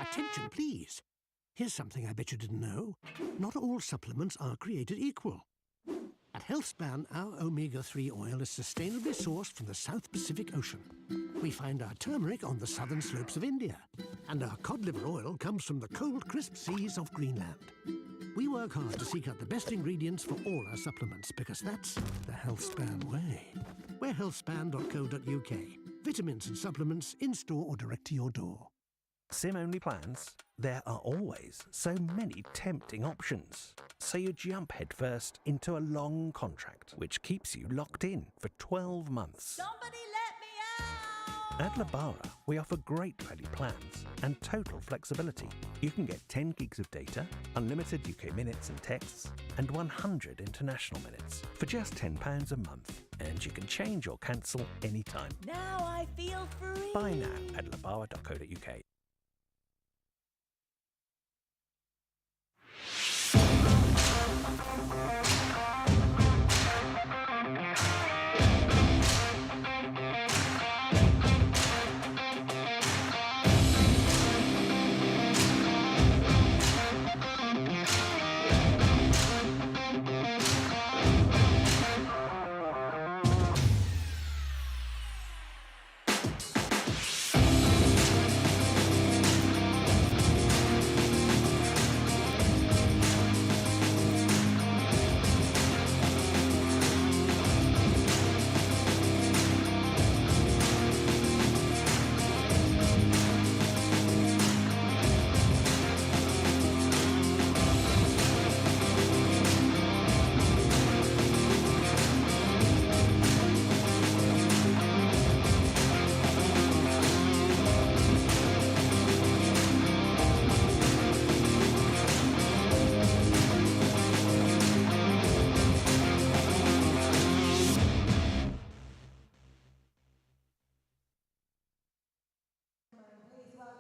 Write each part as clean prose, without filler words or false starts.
Attention, please. Here's something I bet you didn't know. Not all supplements are created equal. At HealthSpan, our omega-3 oil is sustainably sourced from the South Pacific Ocean. We find our turmeric on the southern slopes of India. And our cod liver oil comes from the cold, crisp seas of Greenland. We work hard to seek out the best ingredients for all our supplements because that's the HealthSpan way. We're healthspan.co.uk. Vitamins and supplements in-store or direct to your door. SIM-only plans? There are always so many tempting options. So you jump headfirst into a long contract, which keeps you locked in for 12 months. Somebody let me out! At Labara, we offer great value plans and total flexibility. You can get 10 gigs of data, unlimited UK minutes and texts, and 100 international minutes for just £10 a month. And you can change or cancel anytime. Now I feel free! Buy now at labara.co.uk.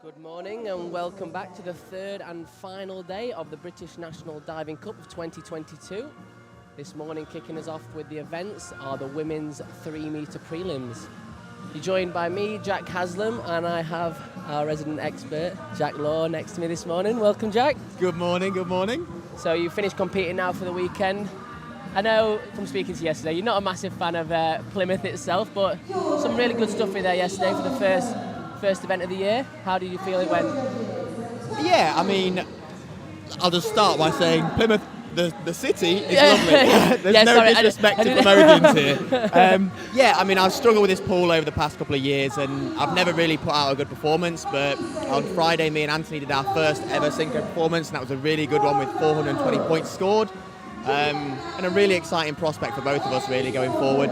Good morning and welcome back to the third and final day of the British National Diving Cup of 2022. This morning kicking us off with the events are the women's 3-metre prelims. You're joined by me, Jack Haslam, and I have our resident expert, Jack Law, next to me this morning. Welcome, Jack. Good morning, good morning. So you finished competing now for the weekend. I know from speaking to you yesterday, you're not a massive fan of Plymouth itself, but some really good stuff in there yesterday for the first event of the year. How did you feel it went? Yeah, I mean, I'll just start by saying Plymouth, the city, is lovely. There's no disrespect to Plymouthans here. Yeah, I mean, I've struggled with this pool over the past couple of years and I've never really put out a good performance, but on Friday me and Anthony did our first ever synchro performance and that was a really good one with 420 points scored. And a really exciting prospect for both of us really going forward.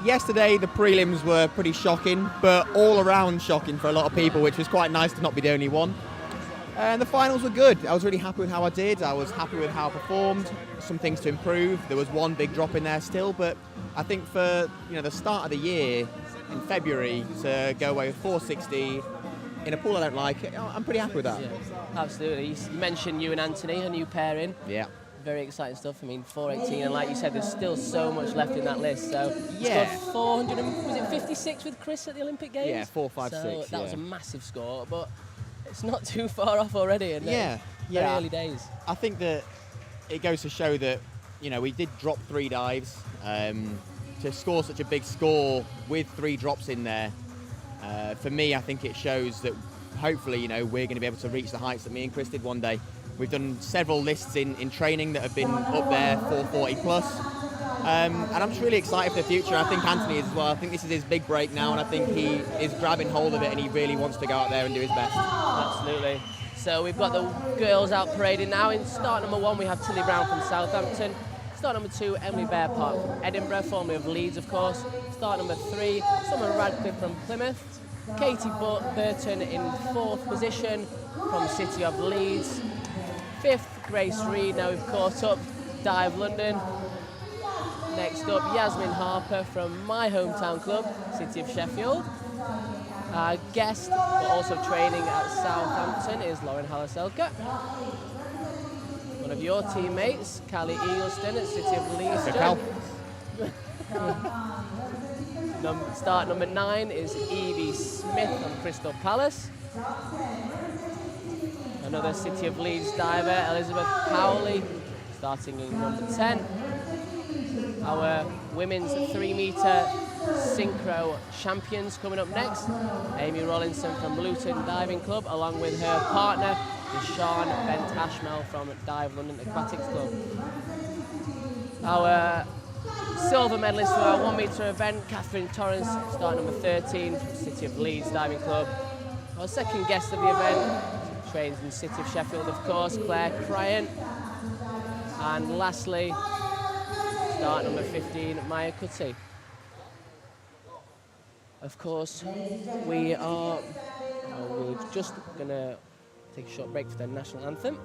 Yesterday the prelims were pretty shocking, but all around shocking for a lot of people, which was quite nice to not be the only one. And the finals were good. I was really happy with how I did. I was happy with how I performed. Some things to improve. There was one big drop in there still, but I think for the start of the year in February to go away with 460 in a pool I don't like, I'm pretty happy with that. Yeah, absolutely. You mentioned you and Anthony, a new pairing. Yeah. Very exciting stuff. I mean, 418, and like you said, there's still so much left in that list. So, yeah, scored 400. Was it 56 with Chris at the Olympic Games? Yeah, 456. So that was a massive score, but it's not too far off already. And very early days. I think that it goes to show that we did drop 3 dives to score such a big score with 3 drops in there. For me, I think it shows that hopefully we're going to be able to reach the heights that me and Chris did one day. We've done several lists in training that have been up there, 440 plus. And I'm just really excited for the future. I think Anthony is as well. I think this is his big break now, and I think he is grabbing hold of it and he really wants to go out there and do his best. Absolutely. So we've got the girls out parading now. In start number 1, we have Tilly Brown from Southampton. Start number 2, Emily Bear Park from Edinburgh, formerly of Leeds, of course. Start number 3, Summer Radcliffe from Plymouth. Katie Burton in 4th position from City of Leeds. 5th, Grace Reed. Now we've caught up, Dive London. Next up, Yasmin Harper from my hometown club, City of Sheffield. Our guest, but also training at Southampton, is Lauren Halaselka. One of your teammates, Callie Eagleston at City of Leeds. Start number 9 is Evie Smith from Crystal Palace. Another City of Leeds diver, Elizabeth Cowley, starting in number 10. Our women's 3-metre synchro champions coming up next. Amy Rollinson from Luton Diving Club, along with her partner, Deshaun Bent Ashmel from Dive London Aquatics Club. Our silver medalist for our 1-metre event, Catherine Torrance, start number 13 from City of Leeds Diving Club. Our second guest of the event, trains in the City of Sheffield, of course, Claire Cryan. And lastly, start number 15, Maya Cutty. Of course, we're just going to take a short break for the national anthem.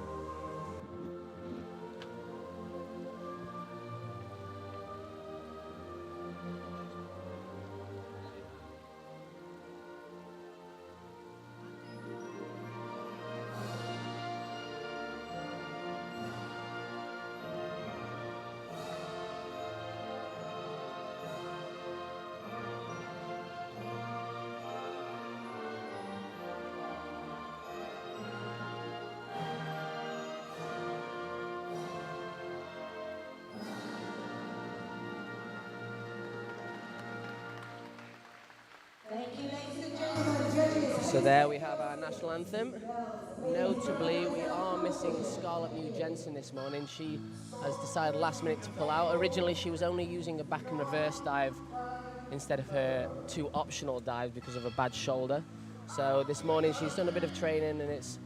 So there we have our national anthem. Notably, we are missing Scarlett Mew-Jensen this morning. She has decided last minute to pull out. Originally, she was only using a back and reverse dive instead of her 2 optional dives because of a bad shoulder. So this morning, she's done a bit of training and it's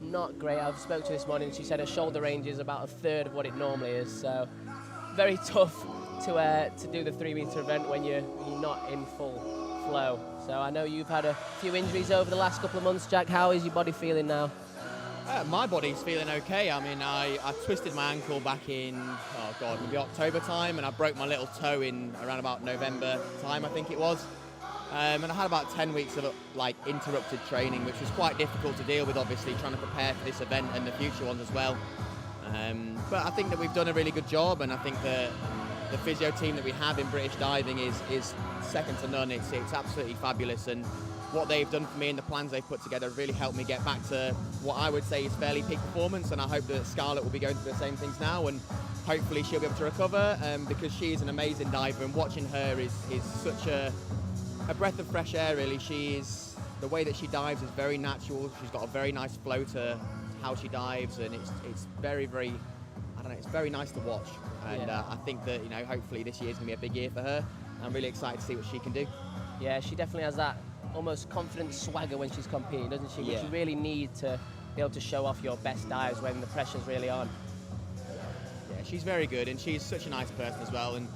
not great. I've spoke to her this morning. She said her shoulder range is about 1/3 of what it normally is. So very tough to do the 3-metre event when you're not in full flow. So I know you've had a few injuries over the last couple of months, Jack. How is your body feeling now? My body's feeling okay. I mean, I twisted my ankle back in, maybe October time, and I broke my little toe in around about November time, I think it was. And I had about 10 weeks of interrupted training, which was quite difficult to deal with, obviously, trying to prepare for this event and the future ones as well. But I think that we've done a really good job, and I think that the physio team that we have in British diving is second to none. It's absolutely fabulous, and what they've done for me and the plans they've put together have really helped me get back to what I would say is fairly peak performance, and I hope that Scarlett will be going through the same things now, and hopefully she'll be able to recover, because she is an amazing diver, and watching her is such a breath of fresh air, really. The way that she dives is very natural. She's got a very nice flow to how she dives, and it's very, very, it's very nice to watch. And I think that, hopefully this year's going to be a big year for her. I'm really excited to see what she can do. Yeah, she definitely has that almost confident swagger when she's competing, doesn't she? Which you really need to be able to show off your best dives when the pressure's really on. Yeah, she's very good, and she's such a nice person as well. And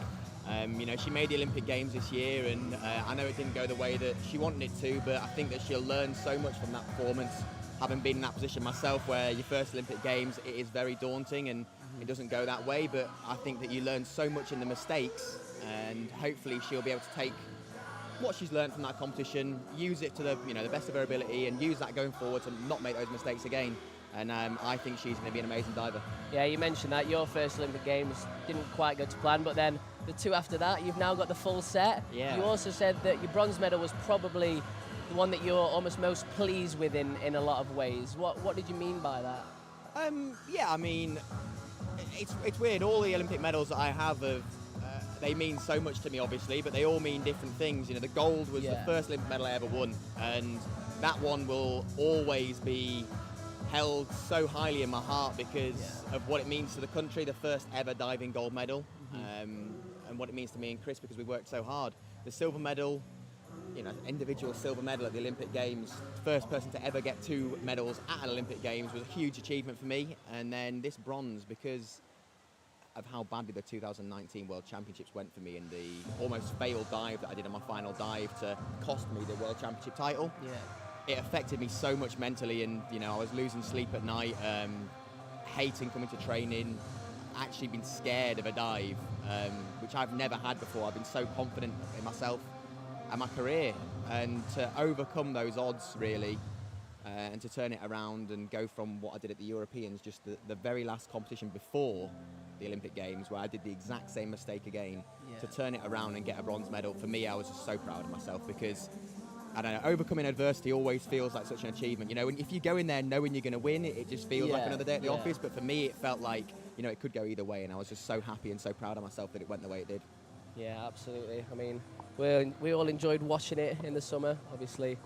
she made the Olympic Games this year, and I know it didn't go the way that she wanted it to, but I think that she'll learn so much from that performance. Having been in that position myself, where your first Olympic Games, it is very daunting and it doesn't go that way, but I think that you learn so much in the mistakes, and hopefully she'll be able to take what she's learned from that competition, use it to the best of her ability, and use that going forward to not make those mistakes again. And I think she's going to be an amazing diver. Yeah, you mentioned that your first Olympic Games didn't quite go to plan, but then the 2 after that, you've now got the full set. Yeah. You also said that your bronze medal was probably the one that you're almost most pleased with in a lot of ways. What did you mean by that? It's weird. All the Olympic medals that I have, they mean so much to me, obviously, but they all mean different things. The gold was the first Olympic medal I ever won, and that one will always be held so highly in my heart because of what it means to the country, the first ever diving gold medal, and what it means to me and Chris because we worked so hard. The silver medal, individual silver medal at the Olympic Games, first person to ever get 2 medals at an Olympic Games, was a huge achievement for me. And then this bronze, because of how badly the 2019 World Championships went for me, and the almost failed dive that I did on my final dive to cost me the World Championship title. It affected me so much mentally, and I was losing sleep at night, hating coming to training, actually been scared of a dive, which I've never had before. I've been so confident in myself and my career, and to overcome those odds, really, and to turn it around and go from what I did at the Europeans, just the very last competition before the Olympic Games, where I did the exact same mistake again, to turn it around and get a bronze medal. For me, I was just so proud of myself, because I don't know, overcoming adversity always feels like such an achievement. You know, and if you go in there knowing you're going to win, it just feels like another day at the office. But for me, it felt like, you know, it could go either way, and I was just so happy and so proud of myself that it went the way it did. Yeah, absolutely. I mean, we all enjoyed watching it in the summer. Obviously,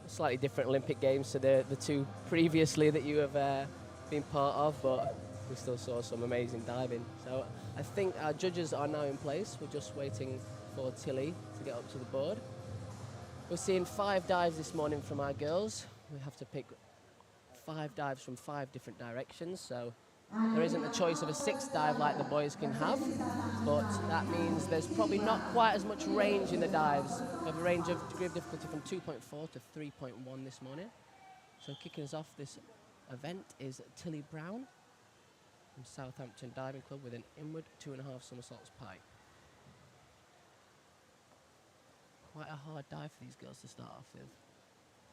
slightly different Olympic Games to the two previously that you have been part of, but we still saw some amazing diving. So I think our judges are now in place. We're just waiting for Tilly to get up to the board. We're seeing 5 dives this morning from our girls. We have to pick 5 dives from 5 different directions, so there isn't a choice of a 6th dive like the boys can have, but that means there's probably not quite as much range in the dives. We have a range of degree of difficulty from 2.4 to 3.1 this morning. So kicking us off this event is Tilly Brown from Southampton Diving Club with an inward 2.5 somersaults pike. Quite a hard dive for these girls to start off with.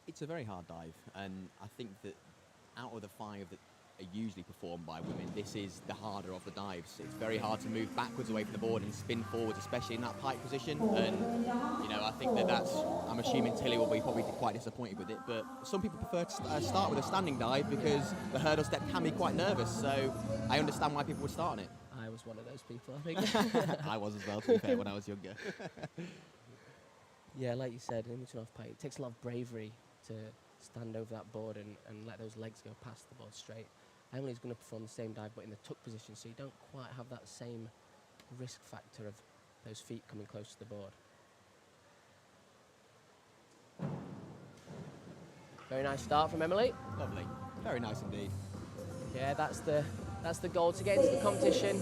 It's a very hard dive, and I think that out of the 5 that are usually performed by women, this is the harder of the dives. It's very hard to move backwards away from the board and spin forwards, especially in that pike position. And, you know, I think that's, I'm assuming Tilly will be probably quite disappointed with it, but some people prefer to start with a standing dive because the hurdle step can be quite nervous, so I understand why people would start on it. I was one of those people, I think. I was as well, to be fair, when I was younger. Yeah, like you said, an inward 2.5 pike, it takes a lot of bravery to stand over that board and let those legs go past the board straight. Emily's going to perform the same dive but in the tuck position, so you don't quite have that same risk factor of those feet coming close to the board. Very nice start from Emily. Lovely. Very nice indeed. Yeah, that's the goal, to get into the competition.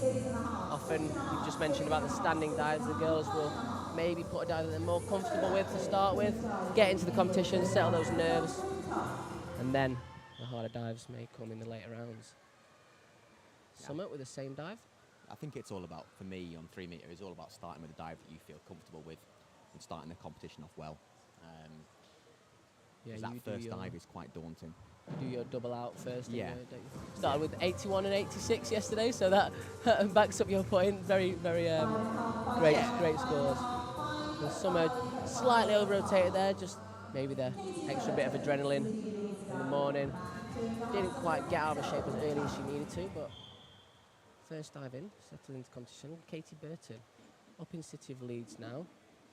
Often, you've just mentioned about the standing dives, the girls will maybe put a dive that they're more comfortable with to start with, get into the competition, settle those nerves, and then the harder dives may come in the later rounds. Summit with the same dive? I think it's all about, for me, on 3 metre, it's all about starting with a dive that you feel comfortable with and starting the competition off well. Yeah, that first dive is quite daunting. Do your double out first. Yeah. Started with 81 and 86 yesterday, so that backs up your point. Very, very great scores. The Summer slightly over-rotated there, just maybe the extra bit of adrenaline in the morning. Didn't quite get out of shape as early as she needed to, but first dive in, settled into competition. Katie Burton, up in City of Leeds now,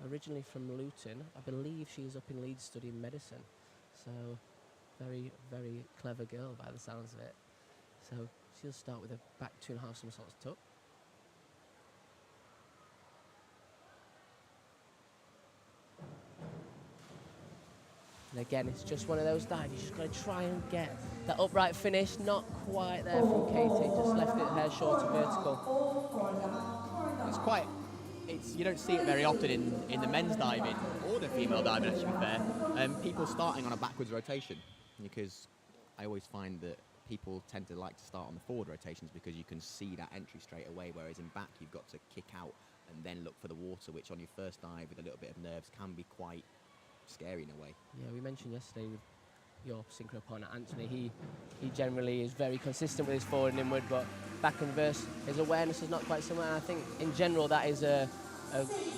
originally from Luton. I believe she's up in Leeds studying medicine, so very, very clever girl by the sounds of it. So she'll start with a back 2.5 somersaults tuck. And again, it's just one of those dives. You just got to try and get that upright finish. Not quite there from Katie. Just left it her short of vertical. You don't see it very often in the men's diving or the female diving, to be fair. People starting on a backwards rotation, because I always find that people tend to like to start on the forward rotations because you can see that entry straight away, whereas in back you've got to kick out and then look for the water, which on your first dive with a little bit of nerves can be quite scary in a way. Yeah, we mentioned yesterday with your synchro partner Anthony, he generally is very consistent with his forward and inward, but back and reverse, his awareness is not quite similar, and I think in general that is a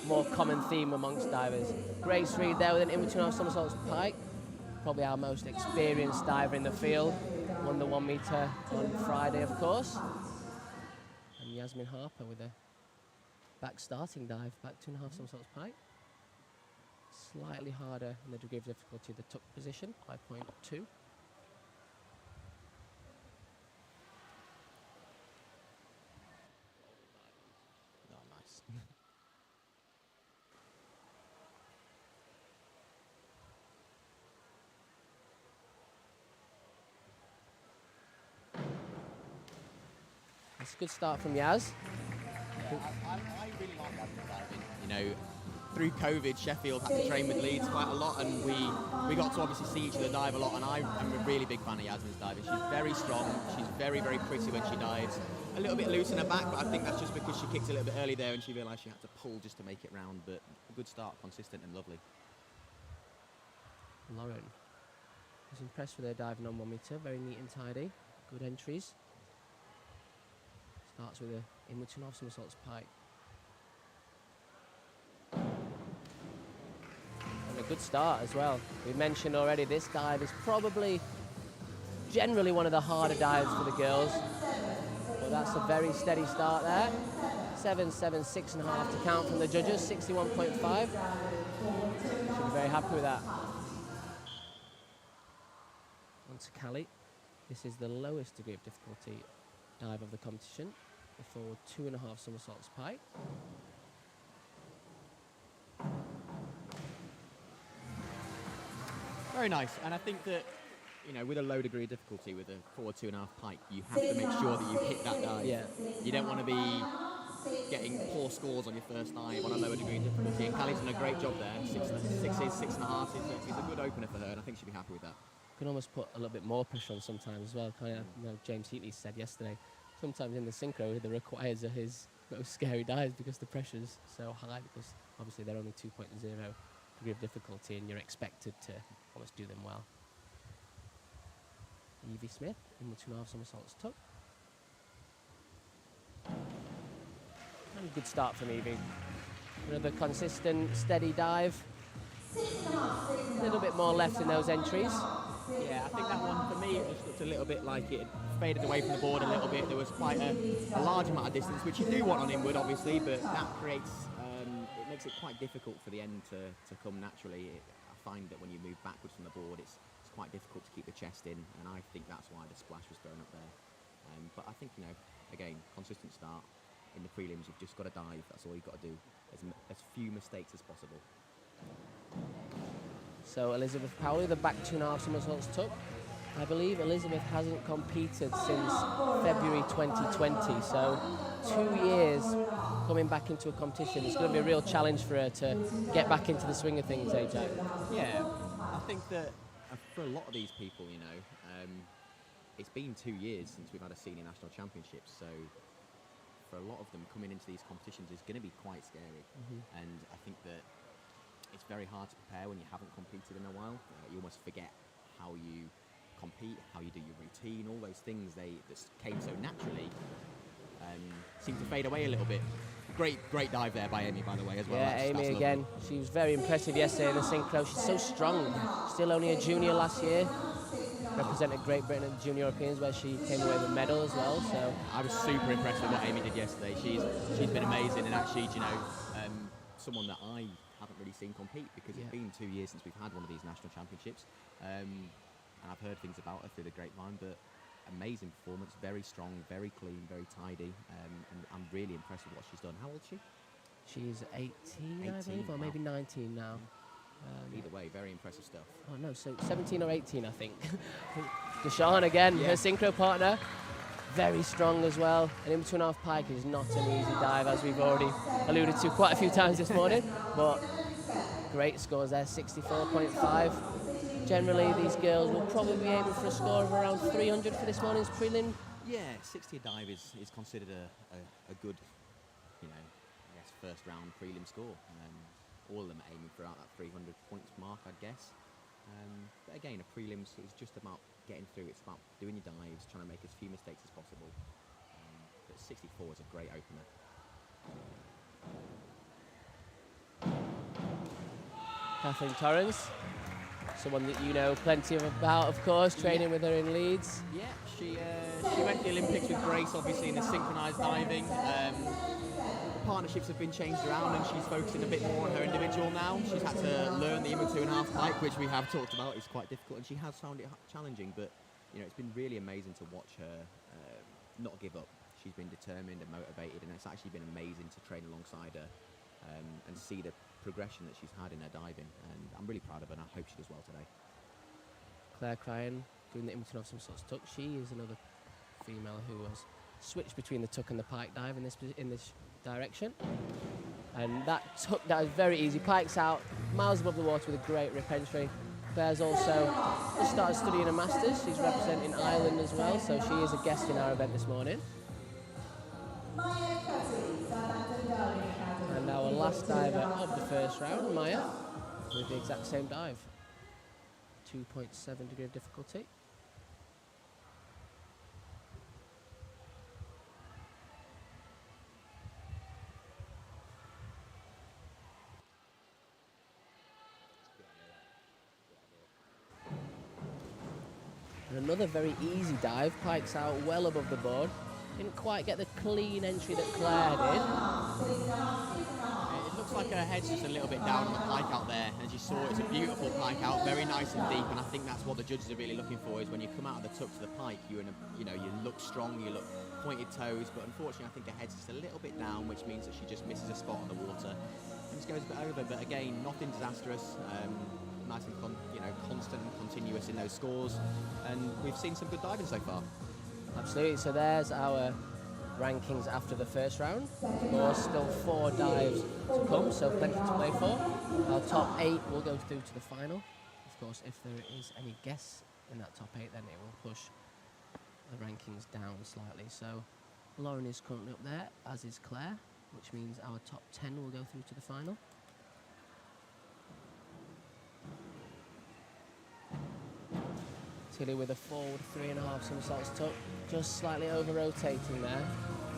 more common theme amongst divers. Grace Reed there with an inward 2.5 somersaults pike, probably our most experienced diver in the field, won the 1 metre on Friday, of course. And Yasmin Harper with a back starting dive, back 2.5 somersaults pike. Slightly harder in the degree of difficulty, the tuck position, 5.2. Oh, nice. It's a good start from Yaz. Yeah, I really like Yasmin diving. You know, through COVID, Sheffield had to train with Leeds quite a lot, and we got to obviously see each other dive a lot, and I'm a really big fan of Yasmin's diving. She's very strong, she's very, very pretty when she dives. A little bit loose in her back, but I think that's just because she kicked a little bit early there and she realised she had to pull just to make it round, but a good start, consistent and lovely. Lauren was impressed with her diving on 1 metre, very neat and tidy, good entries. Starts with a inward 2.5 somersaults pike. And good start as well. We mentioned already this dive is probably generally one of the harder dives for the girls. But that's a very steady start there. 7, 7, 6.5 to count from the judges, 61.5. Should be very happy with that. On to Callie. This is the lowest degree of difficulty dive of the competition. The forward 2.5 somersaults pike. Very nice, and I think that, you know, with a low degree of difficulty, with a forward 2.5 pike, you have to make sure that you hit that dive. Yeah. You don't want to be getting poor scores on your first dive on a lower degree of difficulty, and Callie's done a great job there. 6.5 is a good opener for her, and I think she'll be happy with that. Can almost put a little bit more pressure on sometimes as well. Kind of, you know, James Heatley said yesterday, sometimes in the synchro, the requires are his most scary dives because the pressure's so high, because obviously they're only 2.0 degree of difficulty and you're expected to almost do them well. Evie Smith in the 2.5 somersaults tuck. And a good start from Evie. Another consistent, steady dive. A little bit more left in those entries. Yeah, I think that one, for me, it just looked a little bit like it faded away from the board a little bit. There was quite a large amount of distance, which you do want on inward, obviously, but that creates, it makes it quite difficult for the end to come naturally. I find that when you move backwards from the board, it's quite difficult to keep the chest in, and I think that's why the splash was thrown up there. But I think, you know, again, consistent start. In the prelims, you've just got to dive. That's all you've got to do. As few mistakes as possible. So Elizabeth Powley, the back 2.5 somersaults tuck. I believe Elizabeth hasn't competed since February 2020, so 2 years coming back into a competition. It's going to be a real challenge for her to get back into the swing of things, AJ. Yeah, I think that for a lot of these people, you know, it's been 2 years since we've had a senior national championship, so for a lot of them, coming into these competitions is going to be quite scary. And I think that it's very hard to prepare when you haven't competed in a while. You almost forget how you compete, how you do your routine, all those things that came so naturally seem to fade away a little bit. Great dive there by Amy, by the way, as well. Yeah, Amy again. She was very impressive yesterday in the synchro. She's so strong. Still only a junior last year. Represented Great Britain at the Junior Europeans, where she came away with a medal as well. So I was super impressed with what Amy did yesterday. She's been amazing, and actually, you know, someone that I haven't really seen compete, because it's been 2 years since we've had one of these national championships, and I've heard things about her through the grapevine. But amazing performance, very strong, very clean, very tidy, and I'm really impressed with what she's done. How old is she? she's 18, I believe, or maybe 19 now. Either way, very impressive stuff. Oh no, so 17 or 18, I think. Deshawn again, her synchro partner, very strong as well. And in 2.5 pike is not an easy dive, as we've already alluded to quite a few times this morning. But great scores there, 64.5. Generally, these girls will probably be aiming for a score of around 300 for this morning's prelim. Yeah, 60 a dive is considered a good, you know, I guess first round prelim score. All of them are aiming for out that 300 points mark, I'd guess. But again, a prelims is just about getting through. It's about doing your dives, trying to make as few mistakes as possible. But 64 is a great opener. Kathleen Torrance, someone that you know plenty about, of course, training with her in Leeds. Yeah, she went to the Olympics with Grace, obviously, in the synchronised diving. Partnerships have been changed around, and she's focusing a bit more on her individual now. She's had to learn the inward 2.5 pike, which we have talked about is quite difficult, and she has found it challenging. But you know, it's been really amazing to watch her not give up. She's been determined and motivated, and it's actually been amazing to train alongside her and see the progression that she's had in her diving. And I'm really proud of her, and I hope she does well today. Claire Cryan doing the inward 2.5 somersaults tuck. She is another female who has switched between the tuck and the pike dive in this direction, and that tuck dive is very easy. Pike's out, miles above the water with a great rip entry. Claire's also just started studying a masters. She's representing Ireland as well, so she is a guest in our event this morning. And our last diver of the first round, Maya, with the exact same dive. 2.7 degree of difficulty. another very easy dive, pikes out well above the board. Didn't quite get the clean entry that Claire did. It looks like her head's just a little bit down on the pike out there. As you saw, it's a beautiful pike out, very nice and deep, and I think that's what the judges are really looking for, is when you come out of the tuck to the pike, you look strong, you look pointed toes, but unfortunately I think her head's just a little bit down, which means that she just misses a spot on the water and just goes a bit over. But again, nothing disastrous. Nice and constant and continuous in those scores, and we've seen some good diving so far. Absolutely. So there's our rankings after the first round. Of course, still 4 dives to come, so plenty to play for. Our top 8 will go through to the final. Of course, if there is any guess in that top 8, then it will push the rankings down slightly. So Lauren is currently up there, as is Claire, which means our top 10 will go through to the final. Tilly with a forward 3.5 somersaults tuck, just slightly over rotating there.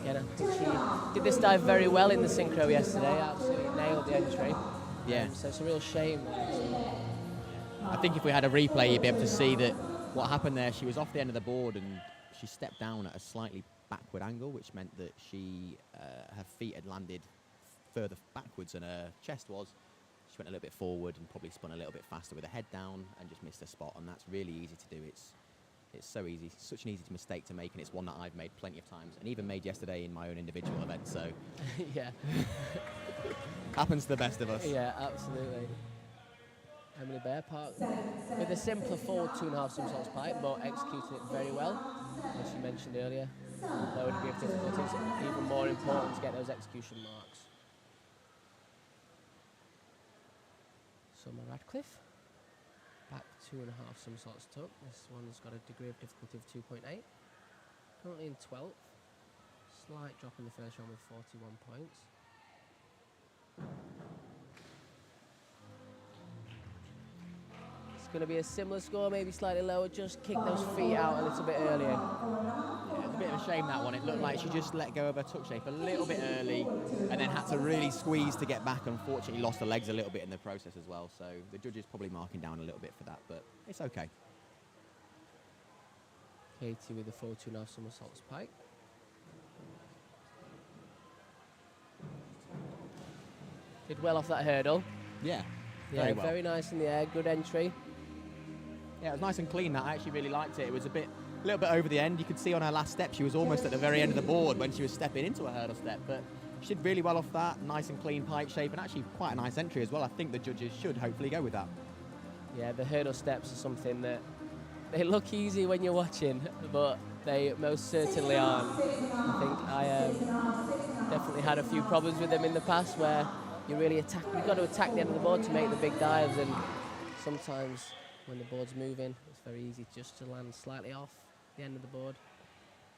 Again, I think she did this dive very well in the synchro yesterday, absolutely nailed the entry. Yeah. So it's a real shame. I think if we had a replay, you'd be able to see that what happened there, she was off the end of the board and she stepped down at a slightly backward angle, which meant that her feet had landed further backwards than her chest was. She went a little bit forward and probably spun a little bit faster with her head down and just missed her spot, and that's really easy to do. It's so easy, it's such an easy mistake to make, and it's one that I've made plenty of times, and even made yesterday in my own individual event, so... Yeah. Happens to the best of us. Yeah, absolutely. Emily Bear Park with a simpler forward 2.5 somersaults pipe, but executing it very well, as you mentioned earlier. Low degree of difficulty, it's even more important to get those execution marks. Summer Radcliffe, back 2.5 somersaults tuck. This one's got a degree of difficulty of 2.8. Currently in 12th. Slight drop in the first round with 41 points. It's going to be a similar score, maybe slightly lower. Just kick those feet out a little bit earlier. Yeah, it's a bit of a shame, that one. It looked like she just let go of her tuck shape a little bit early and then had to really squeeze to get back. Unfortunately, lost her legs a little bit in the process as well. So the judges probably marking down a little bit for that, but it's okay. Katie with the forward 2.5 somersaults pike. Did well off that hurdle. Yeah, Yeah, well. very nice in the air, good entry. Yeah, it was nice and clean, that. I actually really liked it. It was a little bit over the end. You could see on her last step she was almost at the very end of the board when she was stepping into a hurdle step, but she did really well off that. Nice and clean pike shape, and actually quite a nice entry as well. I think the judges should hopefully go with that. Yeah, the hurdle steps are something that they look easy when you're watching, but they most certainly aren't. I think I definitely had a few problems with them in the past where you've got to attack the end of the board to make the big dives, and sometimes when the board's moving, it's very easy just to land slightly off the end of the board,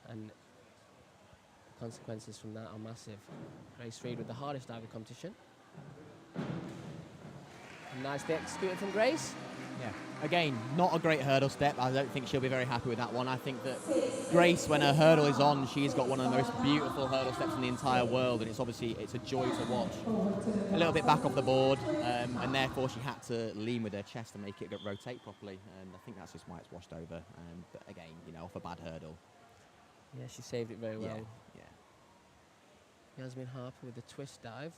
and the consequences from that are massive. Grace Reed with the hardest dive of the competition. Nicely executed from Grace. Yeah. Again, not a great hurdle step. I don't think she'll be very happy with that one. I think that Grace, when her hurdle is on, she's got one of the most beautiful hurdle steps in the entire world, and it's a joy to watch. A little bit back off the board, and therefore she had to lean with her chest to make it rotate properly, and I think that's just why it's washed over. But again, off a bad hurdle. Yeah, she saved it very well. Yeah. Yasmin Harper with the twist dive.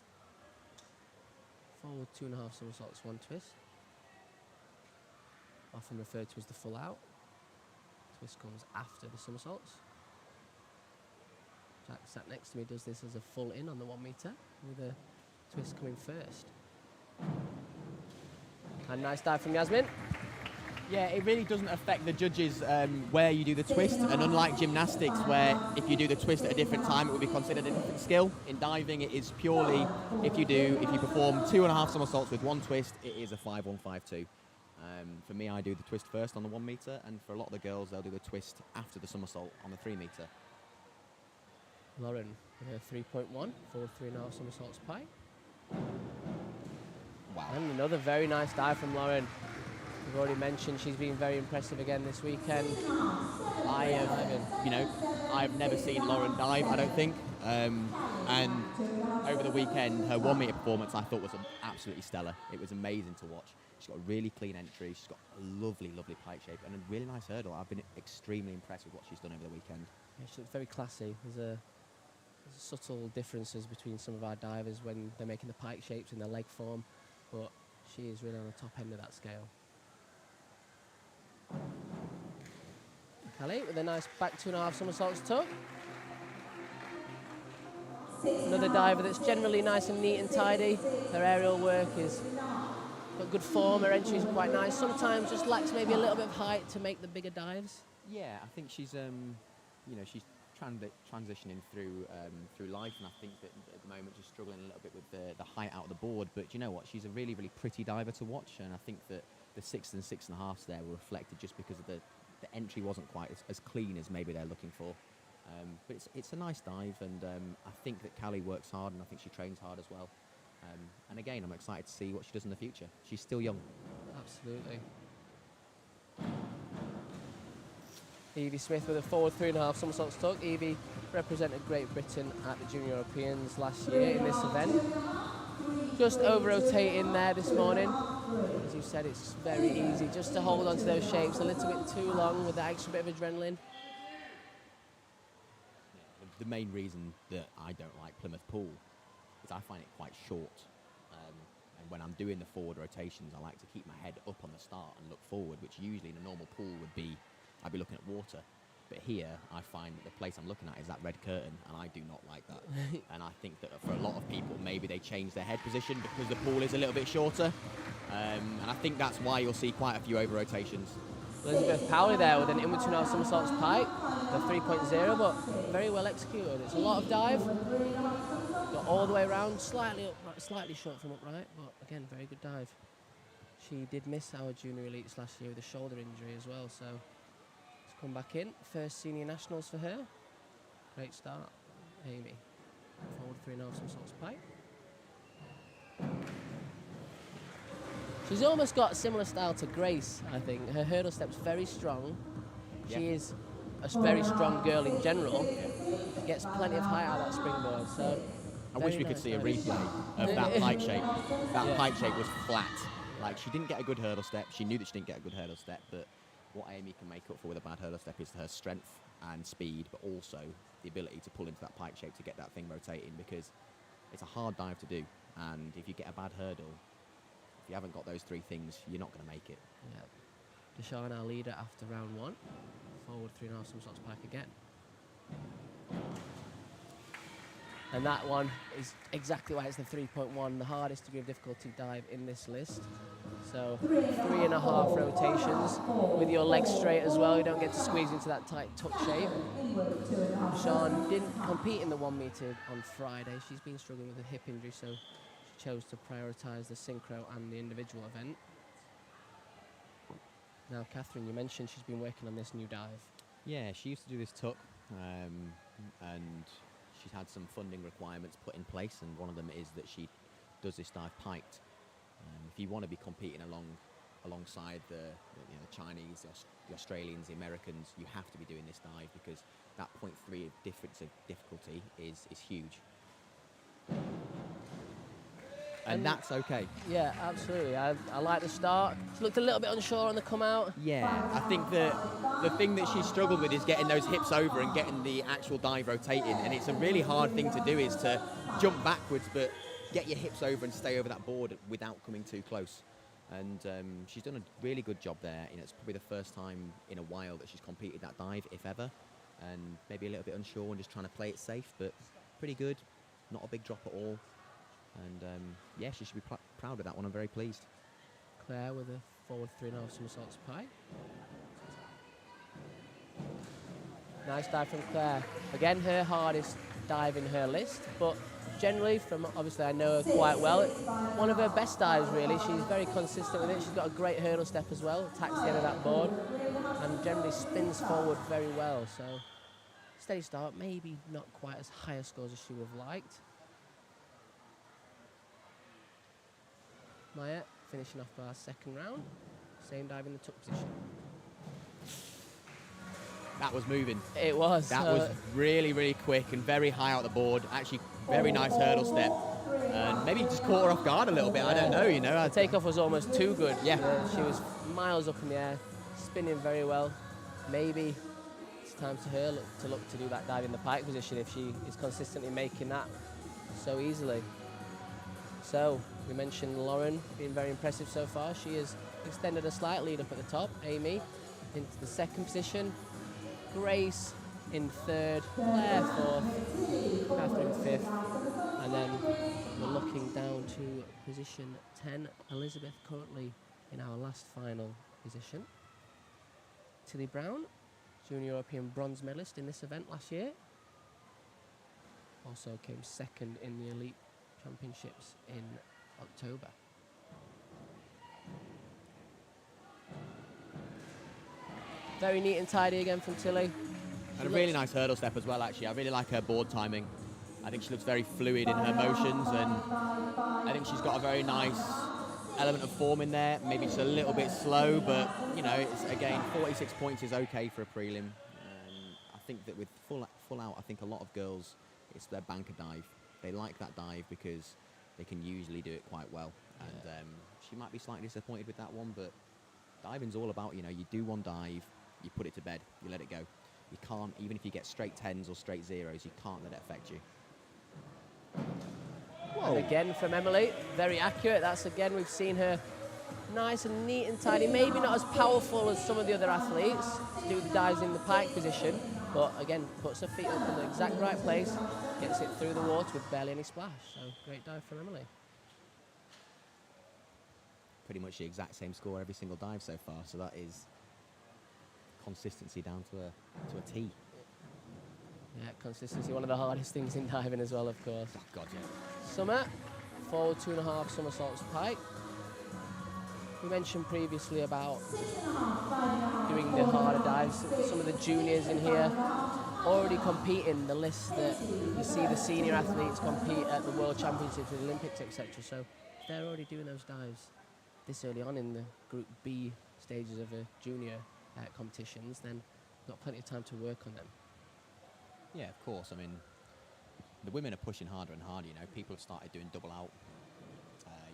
Forward 2.5 somersaults, 1 twist. Often referred to as the full out. Twist comes after the somersaults. Jack sat next to me does this as a full in on the 1 metre, with a twist coming first. And nice dive from Yasmin. Yeah, it really doesn't affect the judges where you do the twist, and unlike gymnastics where if you do the twist at a different time it would be considered a different skill, in diving it is purely if you perform 2.5 somersaults with 1 twist, it is a 5-1-5-2. For me, I do the twist first on the 1 metre, and for a lot of the girls they'll do the twist after the somersault on the 3 metre. Lauren with her 3.1, forward 3.5 somersaults pike. Wow. And another very nice dive from Lauren. We've already mentioned she's been very impressive again this weekend. I've never seen Lauren dive, I don't think. And over the weekend, her 1 metre performance I thought was absolutely stellar. It was amazing to watch. She's got a really clean entry. She's got a lovely, lovely pike shape and a really nice hurdle. I've been extremely impressed with what she's done over the weekend. Yeah, she looks very classy. There's subtle differences between some of our divers when they're making the pike shapes in their leg form, but she is really on the top end of that scale. Callie with a nice back 2.5 somersaults tuck. Another diver that's generally nice and neat and tidy. Her aerial work is got good form, her entry is quite nice. Sometimes just lacks maybe a little bit of height to make the bigger dives. Yeah, I think she's, she's transitioning through life, and I think that at the moment she's struggling a little bit with the height out of the board. But you know what? She's a really, really pretty diver to watch, and I think that the 6 and 6.5s there were reflected just because of the entry wasn't quite as clean as maybe they're looking for. But it's a nice dive, and I think that Callie works hard, and I think she trains hard as well. And again, I'm excited to see what she does in the future. She's still young. Absolutely. Evie Smith with a forward 3.5 somersaults tuck. Evie represented Great Britain at the Junior Europeans last year in this event. Just over-rotating there this morning. As you said, it's very easy just to hold on to those shapes a little bit too long with that extra bit of adrenaline. The main reason that I don't like Plymouth Pool is I find it quite short. And when I'm doing the forward rotations, I like to keep my head up on the start and look forward, which usually in a normal pool would be, I'd be looking at water. But here, I find that the place I'm looking at is that red curtain, and I do not like that. And I think that for a lot of people, maybe they change their head position because the pool is a little bit shorter. And I think that's why you'll see quite a few over-rotations. Elizabeth Powley there with an in-between somersaults pike, the 3.0, but very well executed. It's a lot of dive, got all the way around, slightly short from upright, but again, very good dive. She did miss our junior elites last year with a shoulder injury as well, so it's come back in. First senior nationals for her. Great start, Amy. Forward 3.5 somersaults pike. She's almost got a similar style to Grace, I think. Her hurdle step's very strong. Yeah. She is a very strong girl in general. She gets plenty of height out of that springboard. So I wish we could see a replay of that pike shape. That pike shape was flat. Like, she didn't get a good hurdle step. She knew that she didn't get a good hurdle step, but what Amy can make up for with a bad hurdle step is her strength and speed, but also the ability to pull into that pike shape to get that thing rotating, because it's a hard dive to do. And if you get a bad hurdle, if you haven't got those three things, you're not going to make it. Yeah. Deshawn, our leader after round 1. Forward 3.5 somersaults pike again. And that one is exactly why it's the 3.1, the hardest degree of difficulty dive in this list. So 3.5 rotations with your legs straight as well. You don't get to squeeze into that tight tuck shape. Deshawn didn't compete in the 1 metre on Friday. She's been struggling with a hip injury, so she chose to prioritise the synchro and the individual event. Now, Catherine, you mentioned she's been working on this new dive. Yeah, she used to do this tuck, and she's had some funding requirements put in place, and one of them is that she does this dive piked. If you want to be competing alongside the Chinese, the Australians, the Americans, you have to be doing this dive, because that 0.3 difference of difficulty is huge. And that's okay. Yeah, absolutely. I like the start. She looked a little bit unsure on the come out. Yeah, I think that the thing that she's struggled with is getting those hips over and getting the actual dive rotating. And it's a really hard thing to do, is to jump backwards, but get your hips over and stay over that board without coming too close. And she's done a really good job there. It's probably the first time in a while that she's competed that dive, if ever. And maybe a little bit unsure and just trying to play it safe, but pretty good. Not a big drop at all. And yeah, she should be proud of that one. I'm very pleased. Claire with a forward 3.5 somersaults pike. Nice dive from Claire. Again, her hardest dive in her list, but generally, from obviously I know her quite well, one of her best dives really. She's very consistent with it. She's got a great hurdle step as well, attacks the end of that board, and generally spins forward very well. So steady start, maybe not quite as high a scores as she would have liked. Maya finishing off our second round. Same dive in the tuck position. that was moving. It was. That was really, really quick and very high out the board. Actually, very nice hurdle step. And maybe just caught her off guard a little bit. I don't know, you know. The takeoff was almost too good. Yeah. She was miles up in the air, spinning very well. Maybe it's time to her look to do that dive in the pike position if she is consistently making that so easily. So, we mentioned Lauren being very impressive so far. She has extended a slight lead up at the top. Amy into the second position. Grace in third. Claire fourth. Catherine fifth. And then we're looking down to position 10. Elizabeth currently in our last final position. Tilly Brown, Junior European bronze medalist in this event last year. Also came second in the Elite Championships in October. Very neat and tidy again from Tilly. And a really nice hurdle step as well, actually. I really like her board timing. I think she looks very fluid in her motions, and I think she's got a very nice element of form in there. Maybe just a little bit slow, but, you know, it's, again, 46 points is okay for a prelim. I think that with full out, I think a lot of girls, it's their banker dive. They like that dive because they can usually do it quite well. And she might be slightly disappointed with that one, but diving's all about, you know, you do one dive, you put it to bed, you let it go. You can't, even if you get straight 10s or straight 0s, you can't let it affect you. And again from Emily, very accurate. That's again, we've seen her nice and neat and tidy. Maybe not as powerful as some of the other athletes to do the dives in the pike position, but again, puts her feet up in the exact right place, gets it through the water with barely any splash. So great dive from Emily. Pretty much the exact same score every single dive so far, so that is consistency down to a T. Yeah, consistency, one of the hardest things in diving as well, of course. Oh, God, yeah. Summer, forward 2.5 somersaults pike. We mentioned previously about doing the harder dives. Some of the juniors in here already competing, the list that you see the senior athletes compete at the World Championships, the Olympics, etc. So they're already doing those dives this early on in the Group B stages of a junior competitions, then we've got plenty of time to work on them. Yeah, of course. I mean, the women are pushing harder and harder, you know. People have started doing double out.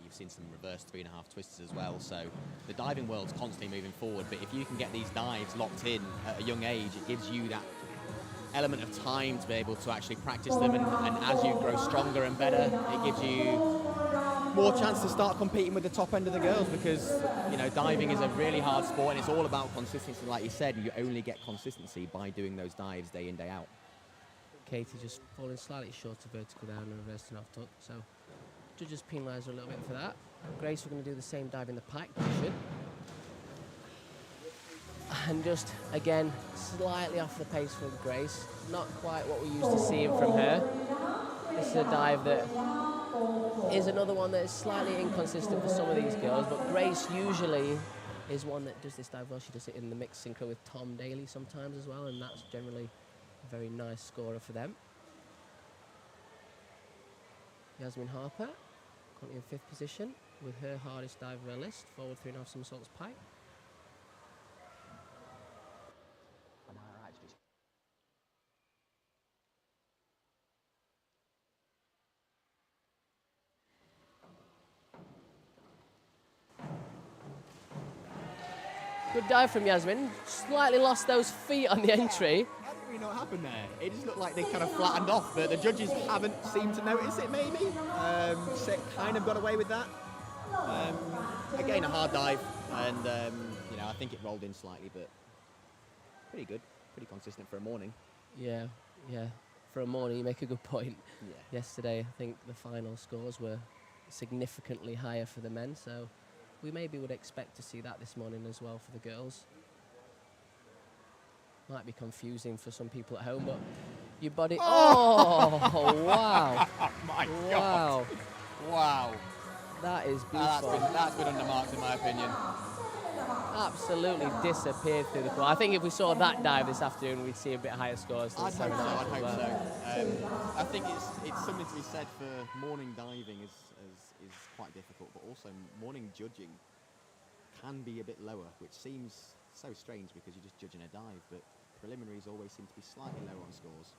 You've seen some reverse 3.5 twisters as well. So the diving world's constantly moving forward. But if you can get these dives locked in at a young age, it gives you that element of time to be able to actually practice them. And as you grow stronger and better, it gives you more chance to start competing with the top end of the girls, because, you know, diving is a really hard sport and it's all about consistency. Like you said, you only get consistency by doing those dives day in, day out. Katie just falling slightly short of vertical down and reversing off tuck, so judges penalise her a little bit for that. Grace, we're going to do the same dive in the pike position. And just, again, slightly off the pace from Grace. Not quite what we're used to seeing from her. This is a dive that is another one that is slightly inconsistent for some of these girls, but Grace usually is one that does this dive well. She does it in the mixed synchro with Tom Daly sometimes as well, and that's generally a very nice scorer for them. Yasmin Harper, currently in 5th position with her hardest dive of her list, forward 3.5 somersaults pike. Good dive from Yasmin. Slightly lost those feet on the entry. I don't really know what happened there. It just looked like they kind of flattened off, but the judges haven't seemed to notice it, maybe. So it kind of got away with that. Again, a hard dive, and you know, I think it rolled in slightly, but pretty good, pretty consistent for a morning. Yeah. For a morning, you make a good point. Yeah. Yesterday, I think the final scores were significantly higher for the men, so we maybe would expect to see that this morning as well for the girls. Might be confusing for some people at home, but your body... Oh, wow. My Wow. God. Wow. That is beautiful. That's been undermarked in my opinion. Absolutely disappeared through the court. I think if we saw that dive this afternoon, we'd see a bit higher scores. I'd hope so. Well. I think it's something to be said for morning diving is quite difficult, but also morning judging can be a bit lower, which seems so strange because you're just judging a dive, but preliminaries always seem to be slightly lower on scores.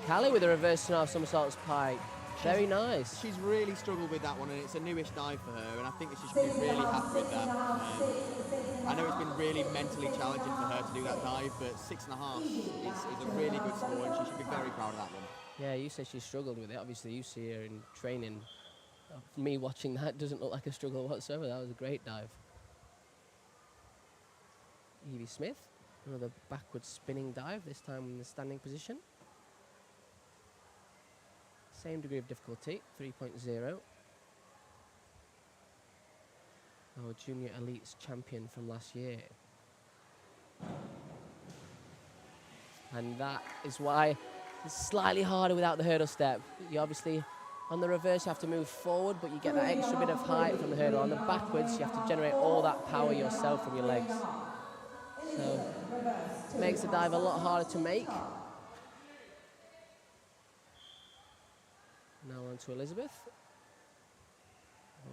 Callie with a reverse turn half somersaults pike. Very nice. She's really struggled with that one, and it's a newish dive for her, and I think that she should be really happy with that. I know it's been really mentally challenging for her to do that dive, but 6.5 is a really good score, and she should be very proud of that one. Yeah, you said she struggled with it. Obviously, you see her in training. Me watching that doesn't look like a struggle whatsoever. That was a great dive. Evie Smith, another backward spinning dive, this time in the standing position. Same degree of difficulty, 3.0. Our Junior Elites champion from last year. And that is why it's slightly harder without the hurdle step. You obviously, on the reverse, you have to move forward, but you get that extra bit of height from the hurdle. On the backwards, you have to generate all that power yourself from your legs. So it makes the dive a lot harder to make. Now on to Elizabeth.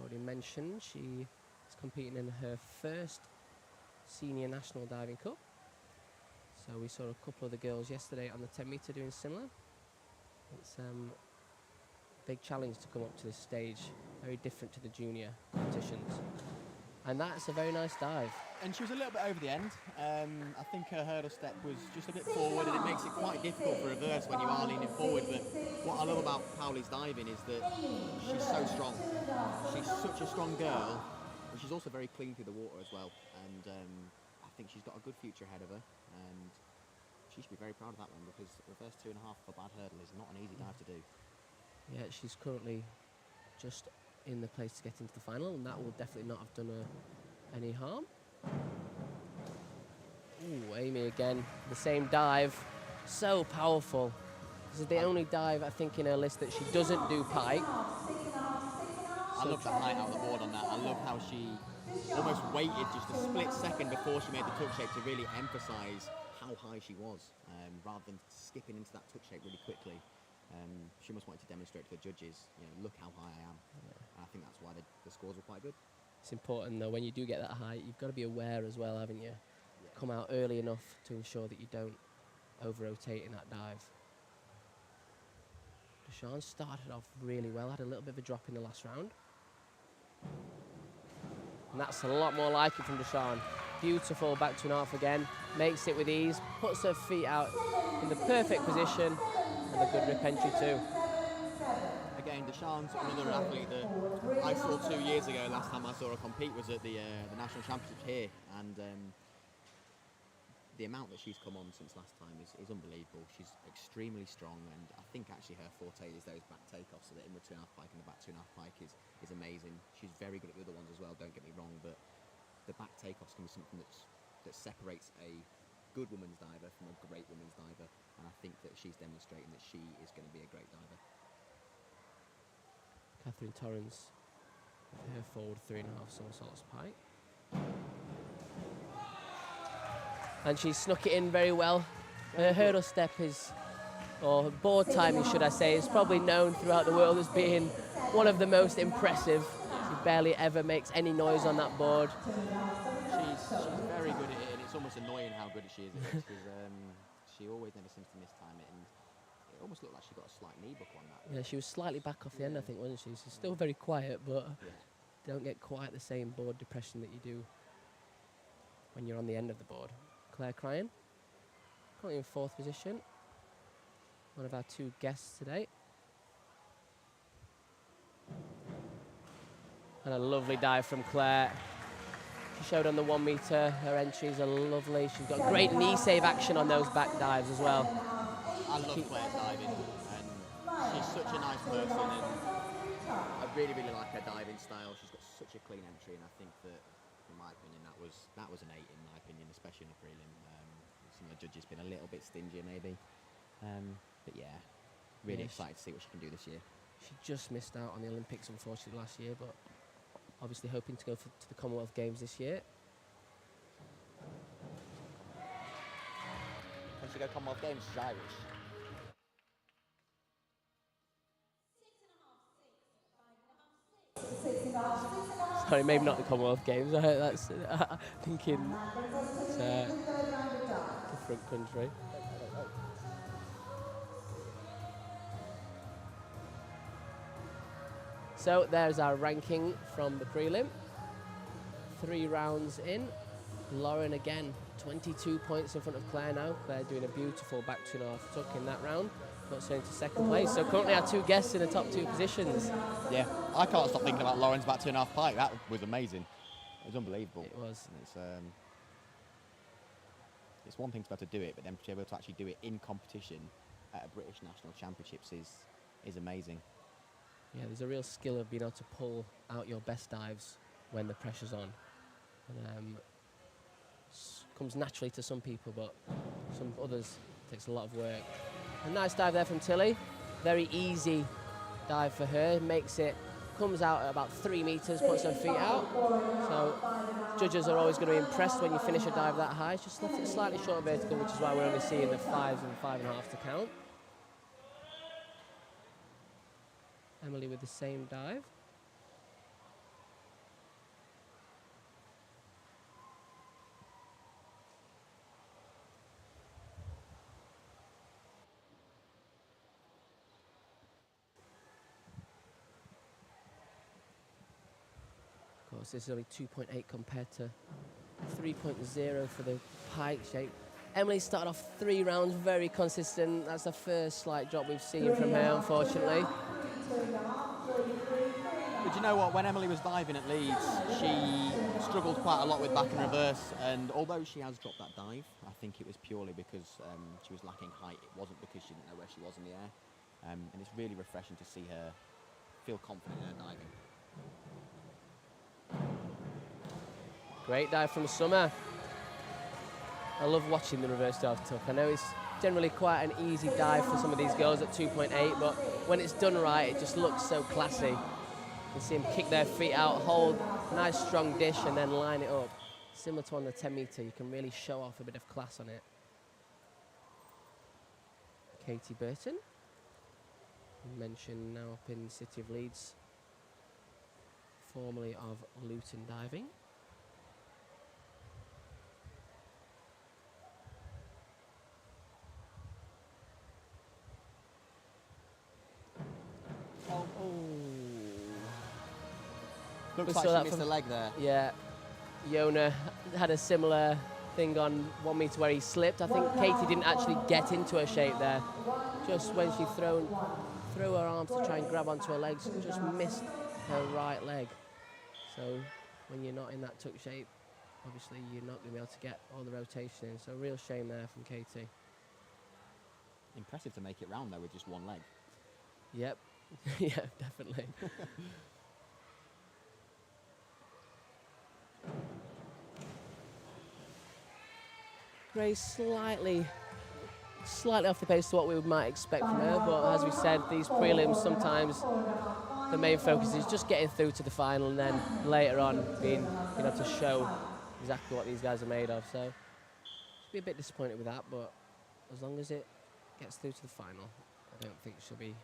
Already mentioned she is competing in her first Senior National Diving Cup. So we saw a couple of the girls yesterday on the 10 metre doing similar. It's a big challenge to come up to this stage, very different to the junior competitions. And that's a very nice dive. And she was a little bit over the end. I think her hurdle step was just a bit forward, and it makes it quite difficult for reverse when you are leaning forward. But what I love about Powley's diving is that she's so strong. She's such a strong girl, and she's also very clean through the water as well. And I think she's got a good future ahead of her, and she should be very proud of that one, because reverse 2.5 for bad hurdle is not an easy dive to do. Yeah, she's currently just in the place to get into the final, and that will definitely not have done her any harm. Ooh, Amy again, the same dive, so powerful. This is the only dive, I think, in her list that she doesn't do pike. I love the height out of the board on that. I love how she almost waited just a split second before she made the tuck shape to really emphasise how high she was, rather than skipping into that tuck shape really quickly. She must want to demonstrate to the judges, look how high I am. And I think that's why the scores were quite good. It's important, though, when you do get that height, you've got to be aware as well, haven't you? Yeah. Come out early enough to ensure that you don't over-rotate in that dive. Deshawn started off really well, had a little bit of a drop in the last round. And that's a lot more like it from Deshawn. Beautiful back 2.5 again, makes it with ease, puts her feet out in the perfect position, and a good rip entry too. Again, Deshawn's another athlete that I saw 2 years ago. Last time I saw her compete was at the National Championships here, and the amount that she's come on since last time is unbelievable. She's extremely strong, and I think actually her forte is those back takeoffs, so the inward 2.5 pike and the back 2.5 pike is amazing. She's very good at the other ones as well, don't get me wrong, but the back takeoffs can be something that separates a good women's diver from a great women's diver, and I think that she's demonstrating that she is going to be a great diver. Catherine Torrance with her forward 3.5 somersaults pike. And she snuck it in very well. Her hurdle step is, or board timing should I say, is probably known throughout the world as being one of the most impressive. She barely ever makes any noise on that board. She's very good at it, and it's almost annoying how good she is at it, because she always never seems to mistime it, and it almost looked like she got a slight knee book on that. Yeah, she was slightly back off the end, I think, wasn't she? She's still very quiet, but don't get quite the same board depression that you do when you're on the end of the board. Claire Cryan, currently in 4th position. One of our 2 guests today. And a lovely dive from Claire. She showed on the 1 metre, her entries are lovely. She's got great knee save action on those back dives as well. I love Claire's diving, and she's such a nice person, and I really, really like her diving style. She's got such a clean entry, and I think that, in my opinion, that was an 8 in my opinion, especially in the prelim. Some of the judges been a little bit stingier maybe, but yeah, really excited to see what she can do this year. She just missed out on the Olympics unfortunately last year, but obviously hoping to go to the Commonwealth Games this year. When she go Commonwealth Games, she's Irish. Sorry, maybe not the Commonwealth Games. That's thinking it's a different country. So there's our ranking from the prelim. 3 rounds in. Lauren again, 22 points in front of Claire now. Claire doing a beautiful back 2.5 tuck in that round. Puts her into second place. So currently our 2 guests in the top 2 positions. Yeah, I can't stop thinking about Lauren's back 2.5 pike. That was amazing. It was unbelievable. It was. It's one thing to be able to do it, but then to be able to actually do it in competition at a British National Championships is amazing. Yeah, there's a real skill of being able to pull out your best dives when the pressure's on. And comes naturally to some people, but some others takes a lot of work. A nice dive there from Tilly. Very easy dive for her. Makes it, comes out at about 3 meters, puts her feet out. So judges are always going to be impressed when you finish a dive that high. It's just left it slightly short of vertical, which is why we're only seeing the 5s and 5.5s to count. Emily with the same dive. Of course, this is only 2.8 compared to 3.0 for the pike shape. Emily started off 3 rounds very consistent. That's the first slight drop we've seen from her, unfortunately. But you know what, when Emily was diving at Leeds, she struggled quite a lot with back and reverse, and although she has dropped that dive, I think it was purely because she was lacking height. It wasn't because she didn't know where she was in the air. And it's really refreshing to see her feel confident in her diving. Great dive from Summer. I love watching the reverse dive tuck. I know it's generally quite an easy dive for some of these girls at 2.8, but when it's done right, it just looks so classy. You can see them kick their feet out, hold a nice strong dish, and then line it up. Similar to on the 10 metre, you can really show off a bit of class on it. Katie Burton, mentioned now up in the city of Leeds, formerly of Luton Diving. Looks like she missed a leg there. Yeah, Yona had a similar thing on 1 metre where he slipped. I think Katie didn't actually get into her shape there. Just when she threw her arms to try and grab onto her legs, just missed her right leg. So when you're not in that tuck shape, obviously you're not going to be able to get all the rotation in. So real shame there from Katie. Impressive to make it round though with just one leg. Yep, yeah, definitely. Grace slightly off the pace to what we might expect from her, but as we said, these prelims sometimes the main focus is just getting through to the final, and then later on being able to show exactly what these guys are made of. So she'll be a bit disappointed with that, but as long as it gets through to the final, I don't think she'll be.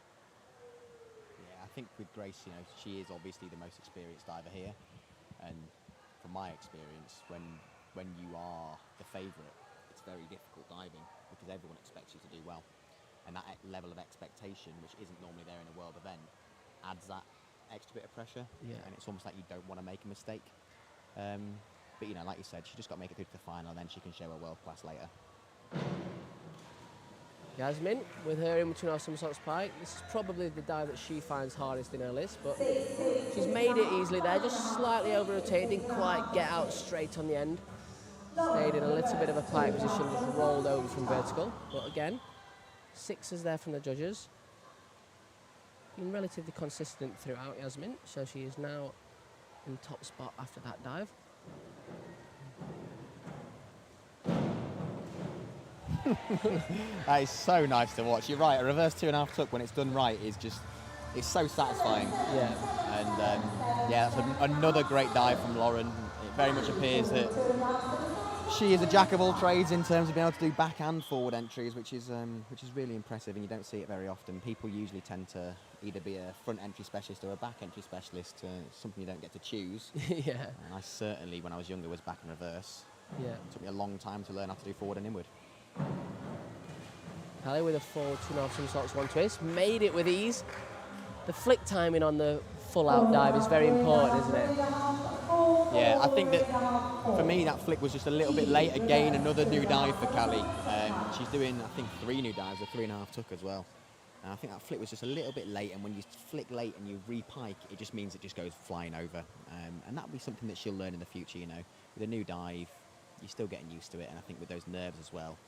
Yeah, I think with Grace, you know, she is obviously the most experienced diver here, and from my experience, when you are the favourite, it's very difficult diving because everyone expects you to do well, and that level of expectation, which isn't normally there in a world event, adds that extra bit of pressure. Yeah. And it's almost like you don't want to make a mistake. But you know, like you said, she just got to make it through to the final, and then she can show her world class later. Yasmin, with her in between our somersaults pike, this is probably the dive that she finds hardest in her list, but she's made it easily there, just slightly over rotated, didn't quite get out straight on the end. Stayed in a little bit of a pike position, just rolled over from vertical. But again, 6s there from the judges. Been relatively consistent throughout, Yasmin, so she is now in top spot after that dive. That is so nice to watch. You're right, a reverse 2.5 tuck when it's done right is just, it's so satisfying. Yeah. And yeah, that's another great dive from Lauren. It very much appears that she is a jack of all trades in terms of being able to do back and forward entries, which is really impressive, and you don't see it very often. People usually tend to either be a front entry specialist or a back entry specialist. Something you don't get to choose. Yeah. And I certainly, when I was younger, was back and reverse. Yeah. It took me a long time to learn how to do forward and inward. Callie with a forward 2.5 somersaults, 1 twist, made it with ease. The flick timing on the full out dive is very important, isn't it? Yeah, I think that for me that flick was just a little bit late. Again, another new dive for Callie. She's doing, I think, 3 new dives, a 3.5 tuck as well. And I think that flick was just a little bit late, and when you flick late and you re-pike, it just means it just goes flying over. And that'll be something that she'll learn in the future, you know. With a new dive, you're still getting used to it, and I think with those nerves as well,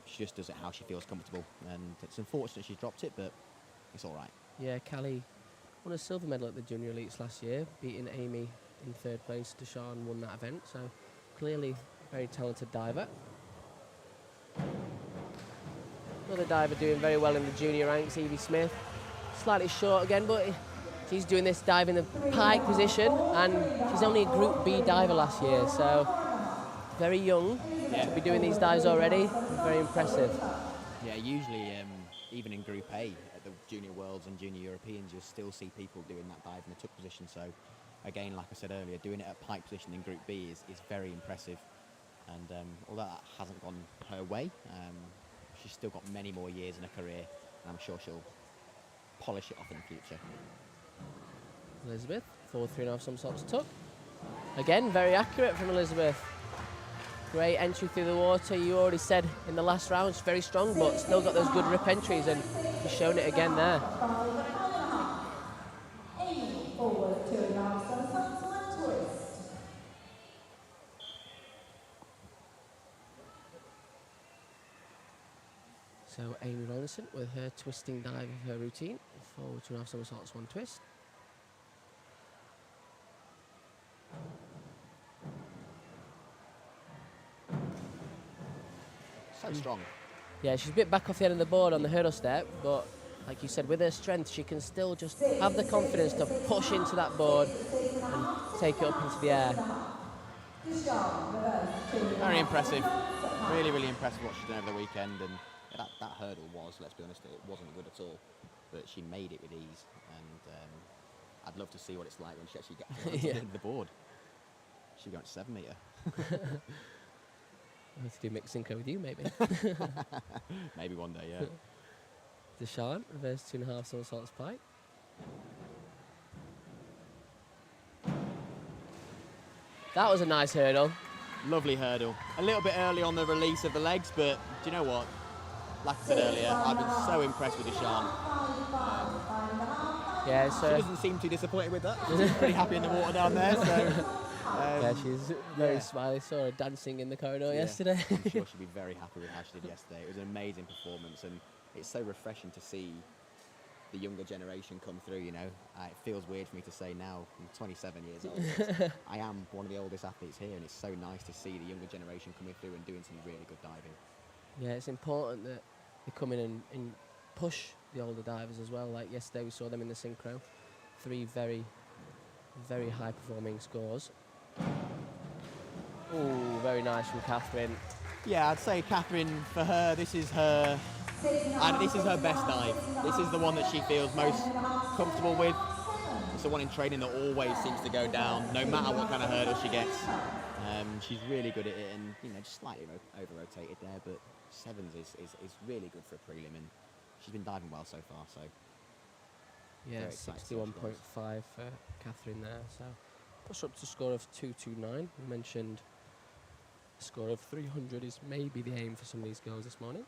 she just does it how she feels comfortable. And it's unfortunate she's dropped it, but it's all right. Yeah, Callie won a silver medal at the Junior Elites last year, beating Amy in 3rd place. Deshawn won that event, so clearly very talented diver. Another diver doing very well in the junior ranks, Evie Smith. Slightly short again, but she's doing this dive in the pike position, and she's only a Group B diver last year, so very young to be doing these dives already. Very impressive. Yeah, usually even in Group A at the Junior Worlds and Junior Europeans, you'll still see people doing that dive in the tuck position. So again, like I said earlier, doing it at pike position in Group B is very impressive. And although that hasn't gone her way, she's still got many more years in her career, and I'm sure she'll polish it off in the future. Elizabeth, forward 3.5 somersaults tuck. Again, very accurate from Elizabeth. Great entry through the water. You already said in the last round she's very strong, but still got those good rip entries, and she's shown it again there. Forward 2.5 somersaults, 1 twist. So Amy Rollinson with her twisting dive of her routine. Forward 2.5 somersaults, 1 twist. So strong. Yeah, she's a bit back off the end of the board on the hurdle step, but like you said, with her strength, she can still just have the confidence to push into that board and take it up into the air. Very impressive. Really, really impressive what she's done over the weekend. And that hurdle was, let's be honest, it wasn't good at all. But she made it with ease. And I'd love to see what it's like when she actually gets to the end of the board. She'll go to 7 metre. I'll have to do mixed synchro with you, maybe. Maybe one day, yeah. Deshawn, reverse 2.5 somersaults pike. That was a nice hurdle. Lovely hurdle. A little bit early on the release of the legs, but do you know what? Like I said earlier, I've been so impressed with Deshawn. Yeah, She so doesn't seem too disappointed with that. She's pretty happy in the water down there. So, yeah, she's very smiley. Saw her dancing in the corridor yesterday. I'm sure she'd be very happy with how she did yesterday. It was an amazing performance, and it's so refreshing to see the younger generation come through, you know. It feels weird for me to say now, I'm 27 years old, but I am one of the oldest athletes here, and it's so nice to see the younger generation coming through and doing some really good diving. Yeah, it's important that they come in and push the older divers as well. Like yesterday, we saw them in the synchro. 3 very, very high-performing scores. Ooh, very nice from Catherine. Yeah, I'd say Catherine, for her, this is her best dive. This is the one that she feels most comfortable with. It's the one in training that always seems to go down, no matter what kind of hurdle she gets. She's really good at it, and just slightly over-rotated there, but 7s is really good for a prelim, and she's been diving well so far. So yeah, 61.5 for Catherine there. So push up to a score of 229. We mentioned a score of 300 is maybe the aim for some of these girls this morning.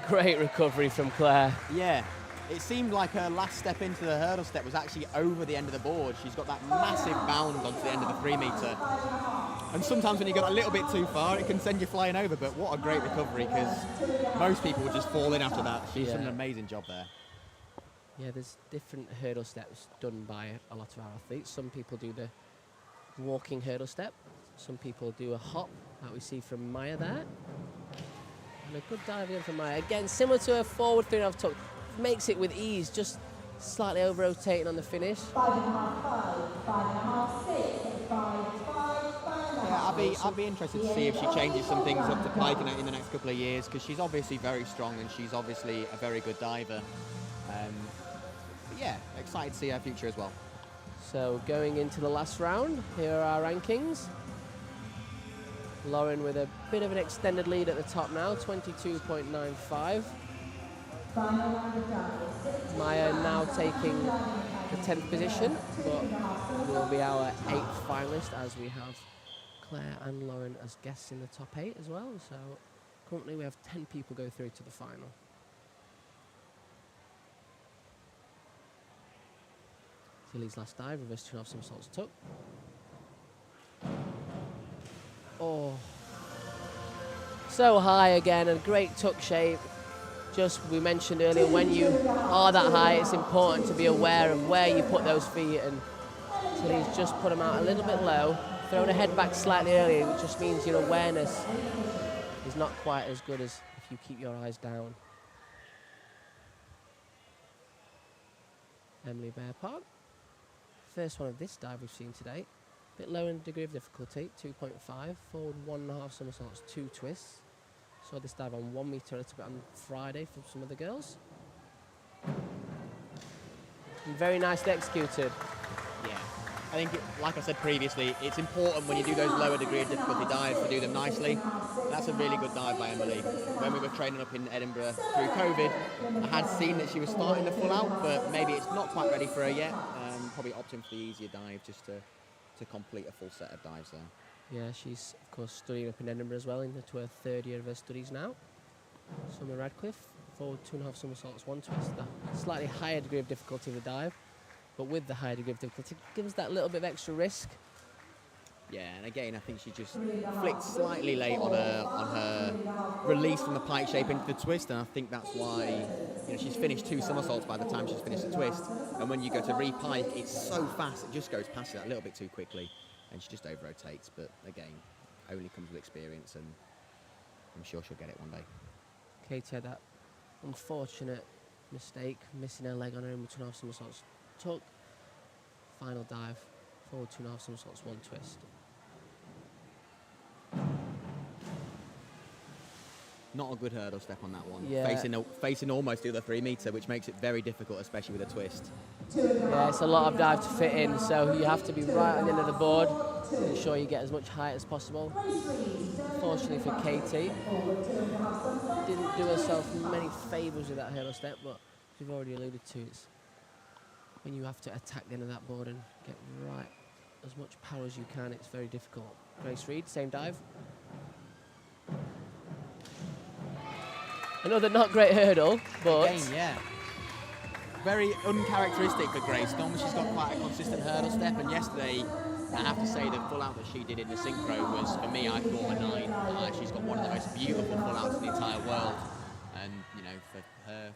Great recovery from Claire. Yeah, it seemed like her last step into the hurdle step was actually over the end of the board. She's got that massive bound onto the end of the 3 metre. And sometimes when you go a little bit too far, it can send you flying over, but what a great recovery, because most people would just fall in after that. She's done an amazing job there. Yeah, there's different hurdle steps done by a lot of our athletes. Some people do the walking hurdle step. Some people do a hop, like we see from Maya there. And a good dive in from Maya. Again, similar to a forward 3.5 tuck. Makes it with ease, just Slightly over-rotating on the finish. 5.5, 5.5, 6, and 5, Yeah, I'll be interested to see if she changes some things up to pike in the next couple of years, because she's obviously very strong and she's obviously a very good diver. But yeah, excited to see her future as well. So going into the last round, here are our rankings. Lauren with a bit of an extended lead at the top now, 22.95. Maya now taking the 10th position, but will be our 8th finalist, as we have Claire and Lauren as guests in the top 8 as well. So currently we have 10 people go through to the final. Tilly's last dive, reverse 2.5 somersaults tuck. Oh, so high again, and great tuck shape. Just, we mentioned earlier, when you are that high, it's important to be aware of where you put those feet, and Tilly's just put them out a little bit low, thrown her head back slightly earlier, which just means your awareness is not quite as good as if you keep your eyes down. Emily Bear Park. First one of this dive we've seen today. A bit lower in degree of difficulty, 2.5, forward 1.5 somersaults, 2 twists. Saw this dive on 1 metre a little bit on Friday from some of the girls. And very nicely executed. Yeah, I think, like I said previously, it's important when you do those lower degree of difficulty dives to do them nicely. That's a really good dive by Emily. When we were training up in Edinburgh through COVID, I had seen that she was starting the full out, but maybe it's not quite ready for her yet. Probably opting for the easier dive just to complete a full set of dives there. Yeah, she's of course studying up in Edinburgh as well, into her 3rd year of her studies now. Summer Radcliffe, forward 2.5 somersaults, 1 twist. A slightly higher degree of difficulty of the dive, but with the higher degree of difficulty, it gives that little bit of extra risk. Yeah, and again, I think she just flicked slightly late on her release from the pike shape into the twist, and I think that's why she's finished 2 somersaults by the time she's finished the twist. And when you go to re-pike, it's so fast, it just goes past it a little bit too quickly, and she just over-rotates. But again, only comes with experience, and I'm sure she'll get it one day. Katie had that unfortunate mistake, missing her leg on her in between 2.5 somersaults tuck. Final dive, forward 2.5 somersaults, 1 twist. Not a good hurdle step on that one. Yeah. Facing almost the other 3 metre, which makes it very difficult, especially with a twist. Yeah, it's a lot of dive to fit in, so you have to be right on the end of the board to ensure you get as much height as possible. Unfortunately for Katie, didn't do herself many favours with that hurdle step, but as we've already alluded to, it's when you have to attack the end of that board and get right as much power as you can, it's very difficult. Grace Reed, same dive. Another not great hurdle, but... Again, yeah. Very uncharacteristic for Grace. Normally she's got quite a consistent hurdle step, and yesterday, I have to say, the full out that she did in the synchro was, for me, I thought a 9. She's got one of the most beautiful full outs in the entire world. And, for her,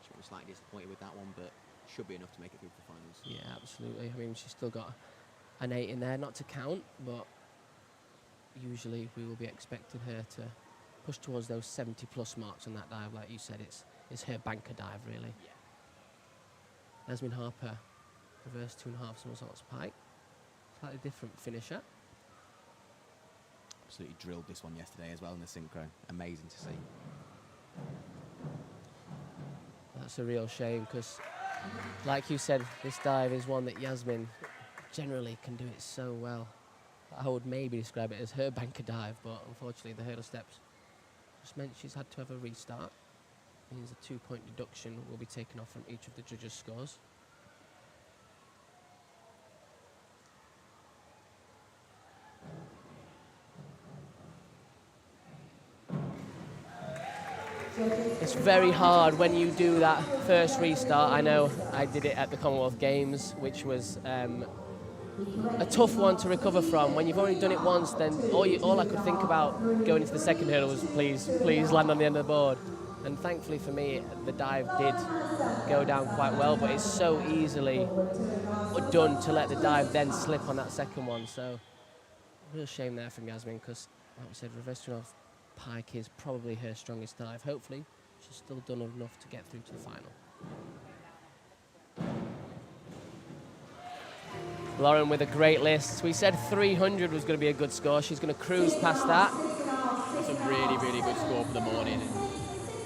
she was slightly disappointed with that one, but should be enough to make it through to the finals. Yeah, absolutely. I mean, she's still got an 8 in there, not to count, but usually we will be expecting her to push towards those 70+ marks on that dive. Like you said, it's her banker dive, really. Yeah. Yasmin Harper, reverse 2.5 somersaults pike. Slightly different finisher. Absolutely drilled this one yesterday as well in the synchro. Amazing to see. That's a real shame, because, like you said, this dive is one that Yasmin generally can do it so well. I would maybe describe it as her banker dive, but unfortunately the hurdle steps just meant she's had to have a restart. Means a 2-point deduction will be taken off from each of the judges' scores. It's very hard when you do that first restart. I know I did it at the Commonwealth Games, which was a tough one to recover from. When you've already done it once, then all I could think about going into the second hurdle was please land on the end of the board. And thankfully for me, the dive did go down quite well, but it's so easily done to let the dive then slip on that second one. So, real shame there from Yasmin, because, like we said, reverse 2.5 pike is probably her strongest dive. Hopefully, she's still done enough to get through to the final. Lauren with a great list. We said 300 was going to be a good score. She's going to cruise past that. That's a really, really good score for the morning. And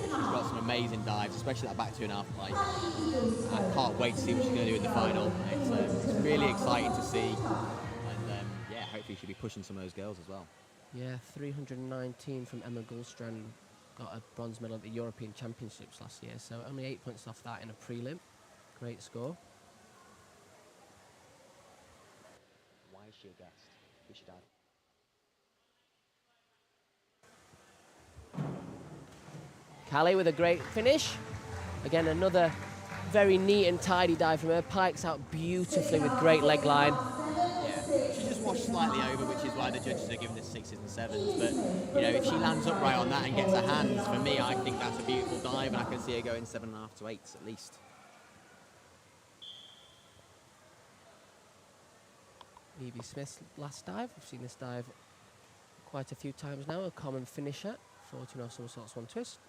she's got some amazing dives, especially that back 2.5 pike. I can't wait to see what she's going to do in the final. It's really exciting to see. And yeah, hopefully she'll be pushing some of those girls as well. Yeah, 319 from Emma Gullstrand. Got a bronze medal at the European Championships last year, so only 8 points off that in a prelim. Great score. Why is she a guest? Who's she dive? Callie with a great finish. Again, another very neat and tidy dive from her. Pikes out beautifully with great leg line. Yeah, she just washed slightly over, which is why the judges are giving this 6s and 7s. But you know, if she lands upright on that and gets her hands, for me, I think that's a beautiful dive, and I can see her going 7.5 to 8s at least. Evie Smith's last dive. We've seen this dive quite a few times now. A common finisher. 14 somersaults, 1 twist.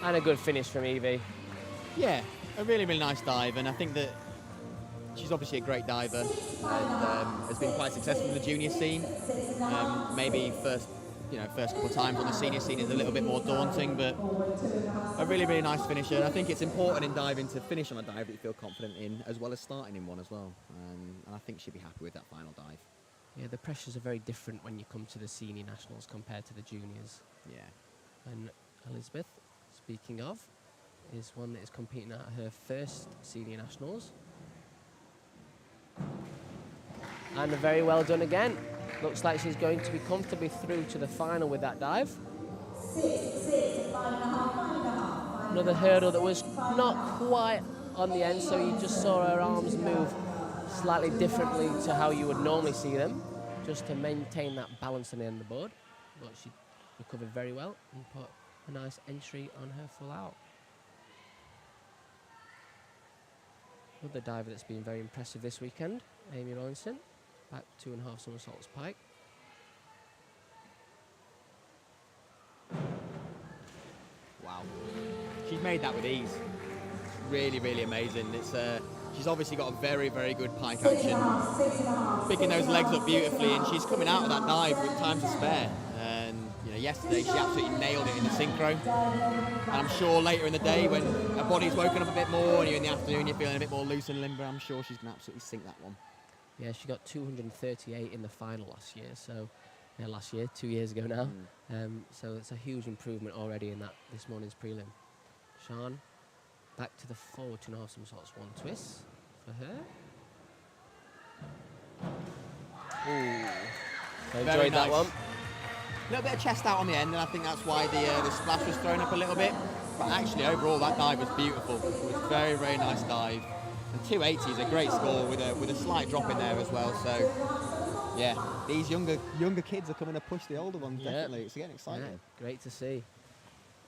And a good finish from Evie. Yeah, a really, really nice dive, and I think that she's obviously a great diver and has been quite successful in the junior scene. Maybe first couple of times on the senior scene is a little bit more daunting, but a really, really nice finisher. And I think it's important in diving to finish on a dive that you feel confident in, as well as starting in one as well. And I think she'll be happy with that final dive. Yeah, the pressures are very different when you come to the senior nationals compared to the juniors. Yeah. And Elizabeth, speaking of, is one that is competing at her first senior nationals. And very well done again. Looks like she's going to be comfortably through to the final with that dive. Another hurdle that was not quite on the end, so you just saw her arms move slightly differently to how you would normally see them, just to maintain that balance on the end of the board. But she recovered very well and put a nice entry on her full out. Another diver that's been very impressive this weekend, Amy Rawlinson, back 2.5 somersaults pike. Wow, she's made that with ease. It's really, really amazing. It's she's obviously got a very, very good pike action, picking those legs up beautifully, and she's coming out of that dive with time to spare. And you know, yesterday she absolutely nailed it in the synchro. And I'm sure later in the day, when her body's woken up a bit more, and you're in the afternoon, you're feeling a bit more loose and limber, I'm sure she's going to absolutely sink that one. Yeah, she got 238 in the final last year, so 2 years ago now. So it's a huge improvement already in that this morning's prelim. Sian, back to the forward 2.5 somersaults, 1 twist for her. Ooh, I enjoyed that one. A little bit of chest out on the end, and I think that's why the splash was thrown up a little bit. But actually, overall, that dive was beautiful. It was a very, very nice dive. And 280 is a great score with a slight drop in there as well. So, yeah, these younger kids are coming to push the older ones, definitely. It's getting exciting. Yeah, great to see.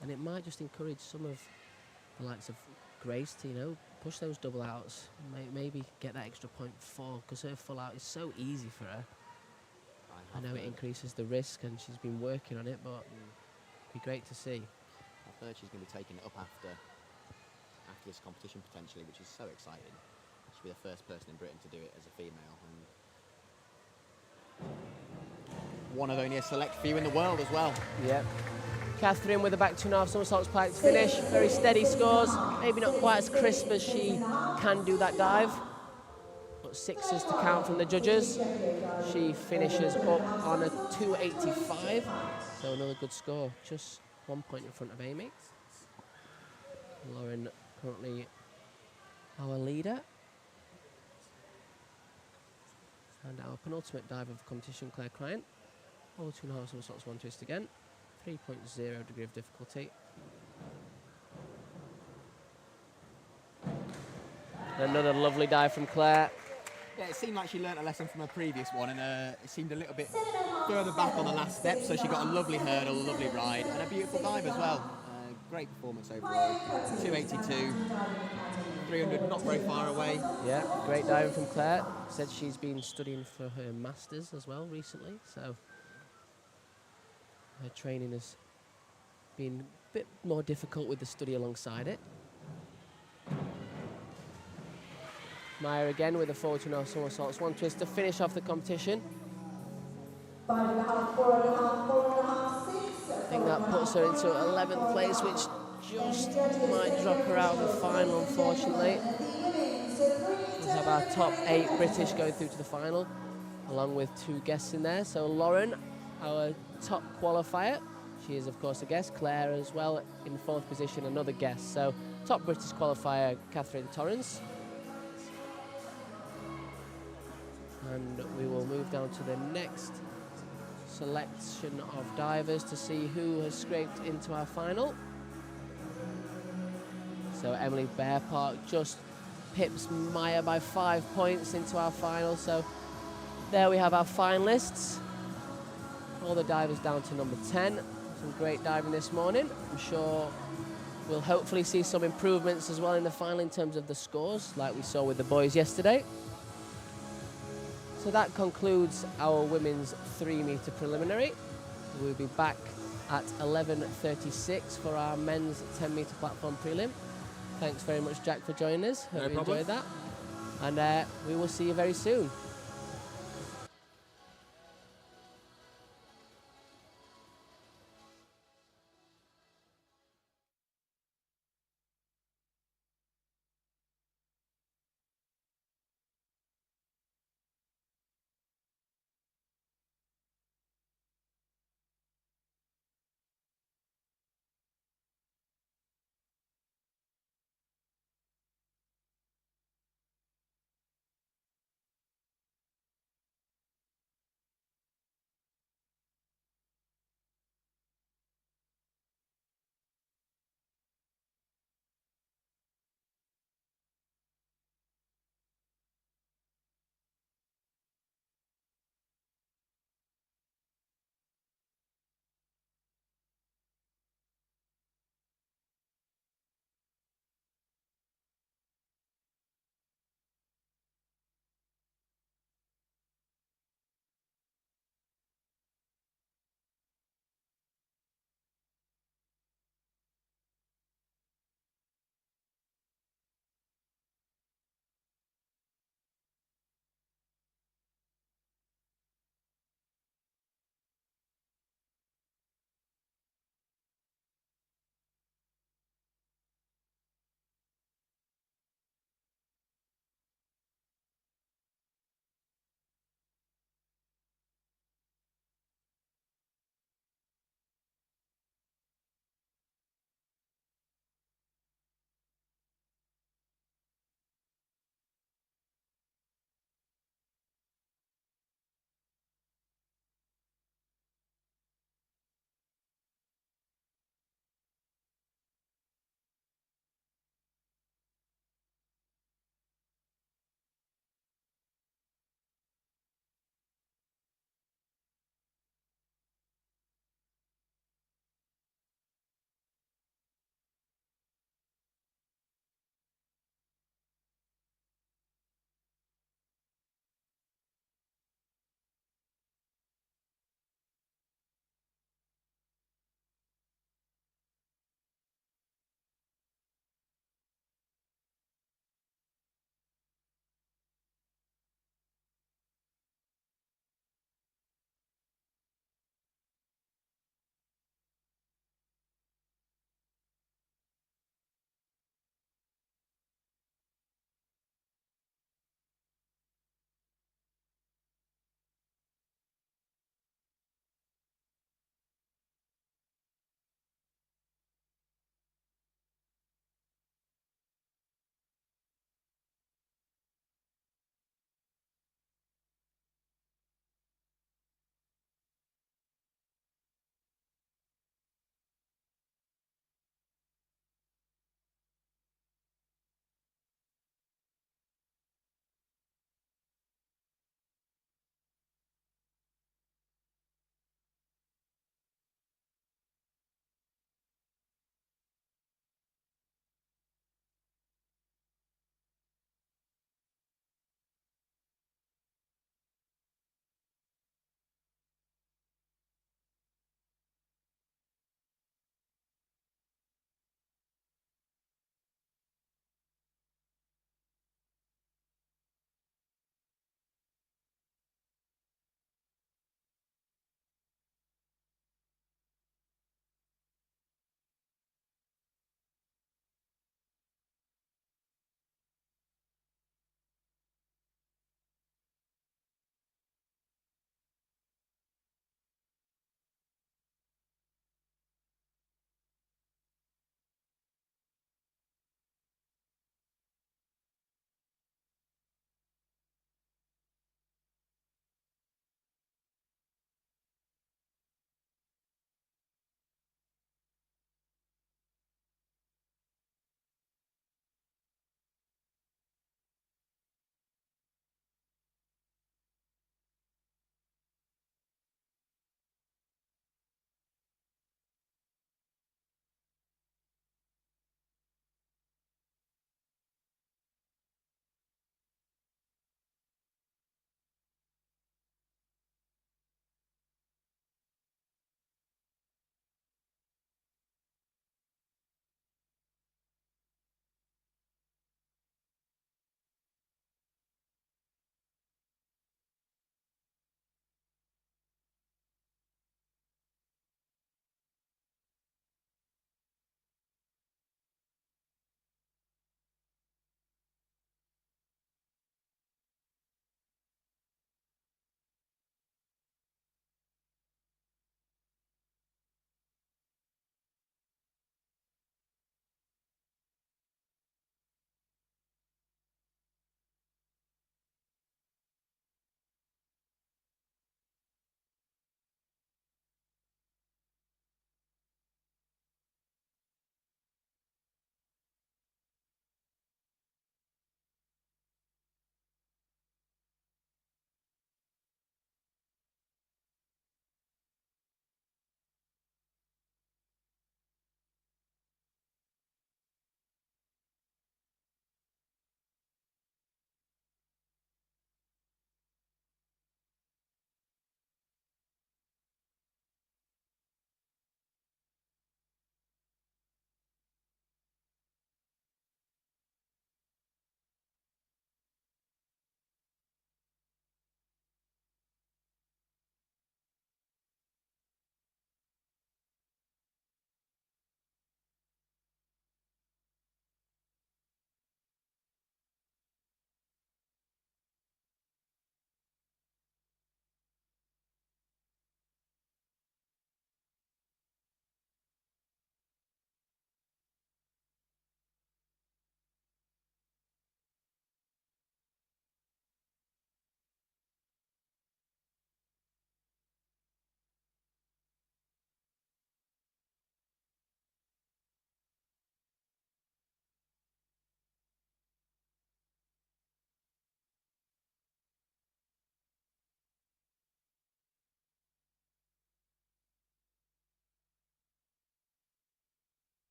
And it might just encourage some of the likes of Grace to, push those double outs. Maybe get that extra 0.4, because her full out is so easy for her. I know it increases the risk, and she's been working on it, but it'd be great to see. I've heard she's going to be taking it up after this competition potentially, which is so exciting. She'll be the first person in Britain to do it as a female, and one of only a select few in the world as well. Yep. Catherine with the back 2.5 somersaults pike finish. Very steady scores. Maybe not quite as crisp as she can do that dive, but 6s to count from the judges. She finishes up on a 285, so another good score. Just 1 point in front of Amy. Lauren currently our leader. And our penultimate dive of the competition, Claire Cryan. 2.5 somersaults, 1 twist again. 3.0 degree of difficulty. Another lovely dive from Claire. Yeah, it seemed like she learnt a lesson from her previous one, and it seemed a little bit further back on the last step, so she got a lovely hurdle, a lovely ride, and a beautiful dive as well. great performance overall. 282, 300 not very far away. Yeah, great diving from Claire. Said she's been studying for her masters as well recently, so her training has been a bit more difficult with the study alongside it. Maya again with a forward to somersault swan twist to finish off the competition. 5.5, 4.5, 4.5, 6. I think that puts her into 11th place, which just might drop her out of the final, unfortunately. We have our top 8 British going through to the final, along with 2 guests in there. So Lauren, our top qualifier, she is of course a guest. Claire as well in 4th position, another guest. So top British qualifier, Catherine Torrance. And we will move down to the next selection of divers to see who has scraped into our final. So Emily Bearpark just pips Maya by 5 points into our final. So there we have our finalists. All the divers down to number 10. Some great diving this morning. I'm sure we'll hopefully see some improvements as well in the final in terms of the scores, like we saw with the boys yesterday. So that concludes our women's 3-metre preliminary. We'll be back at 11:36 for our men's 10-metre platform prelim. Thanks very much, Jack, for joining us. Hope you enjoyed that. And we will see you very soon.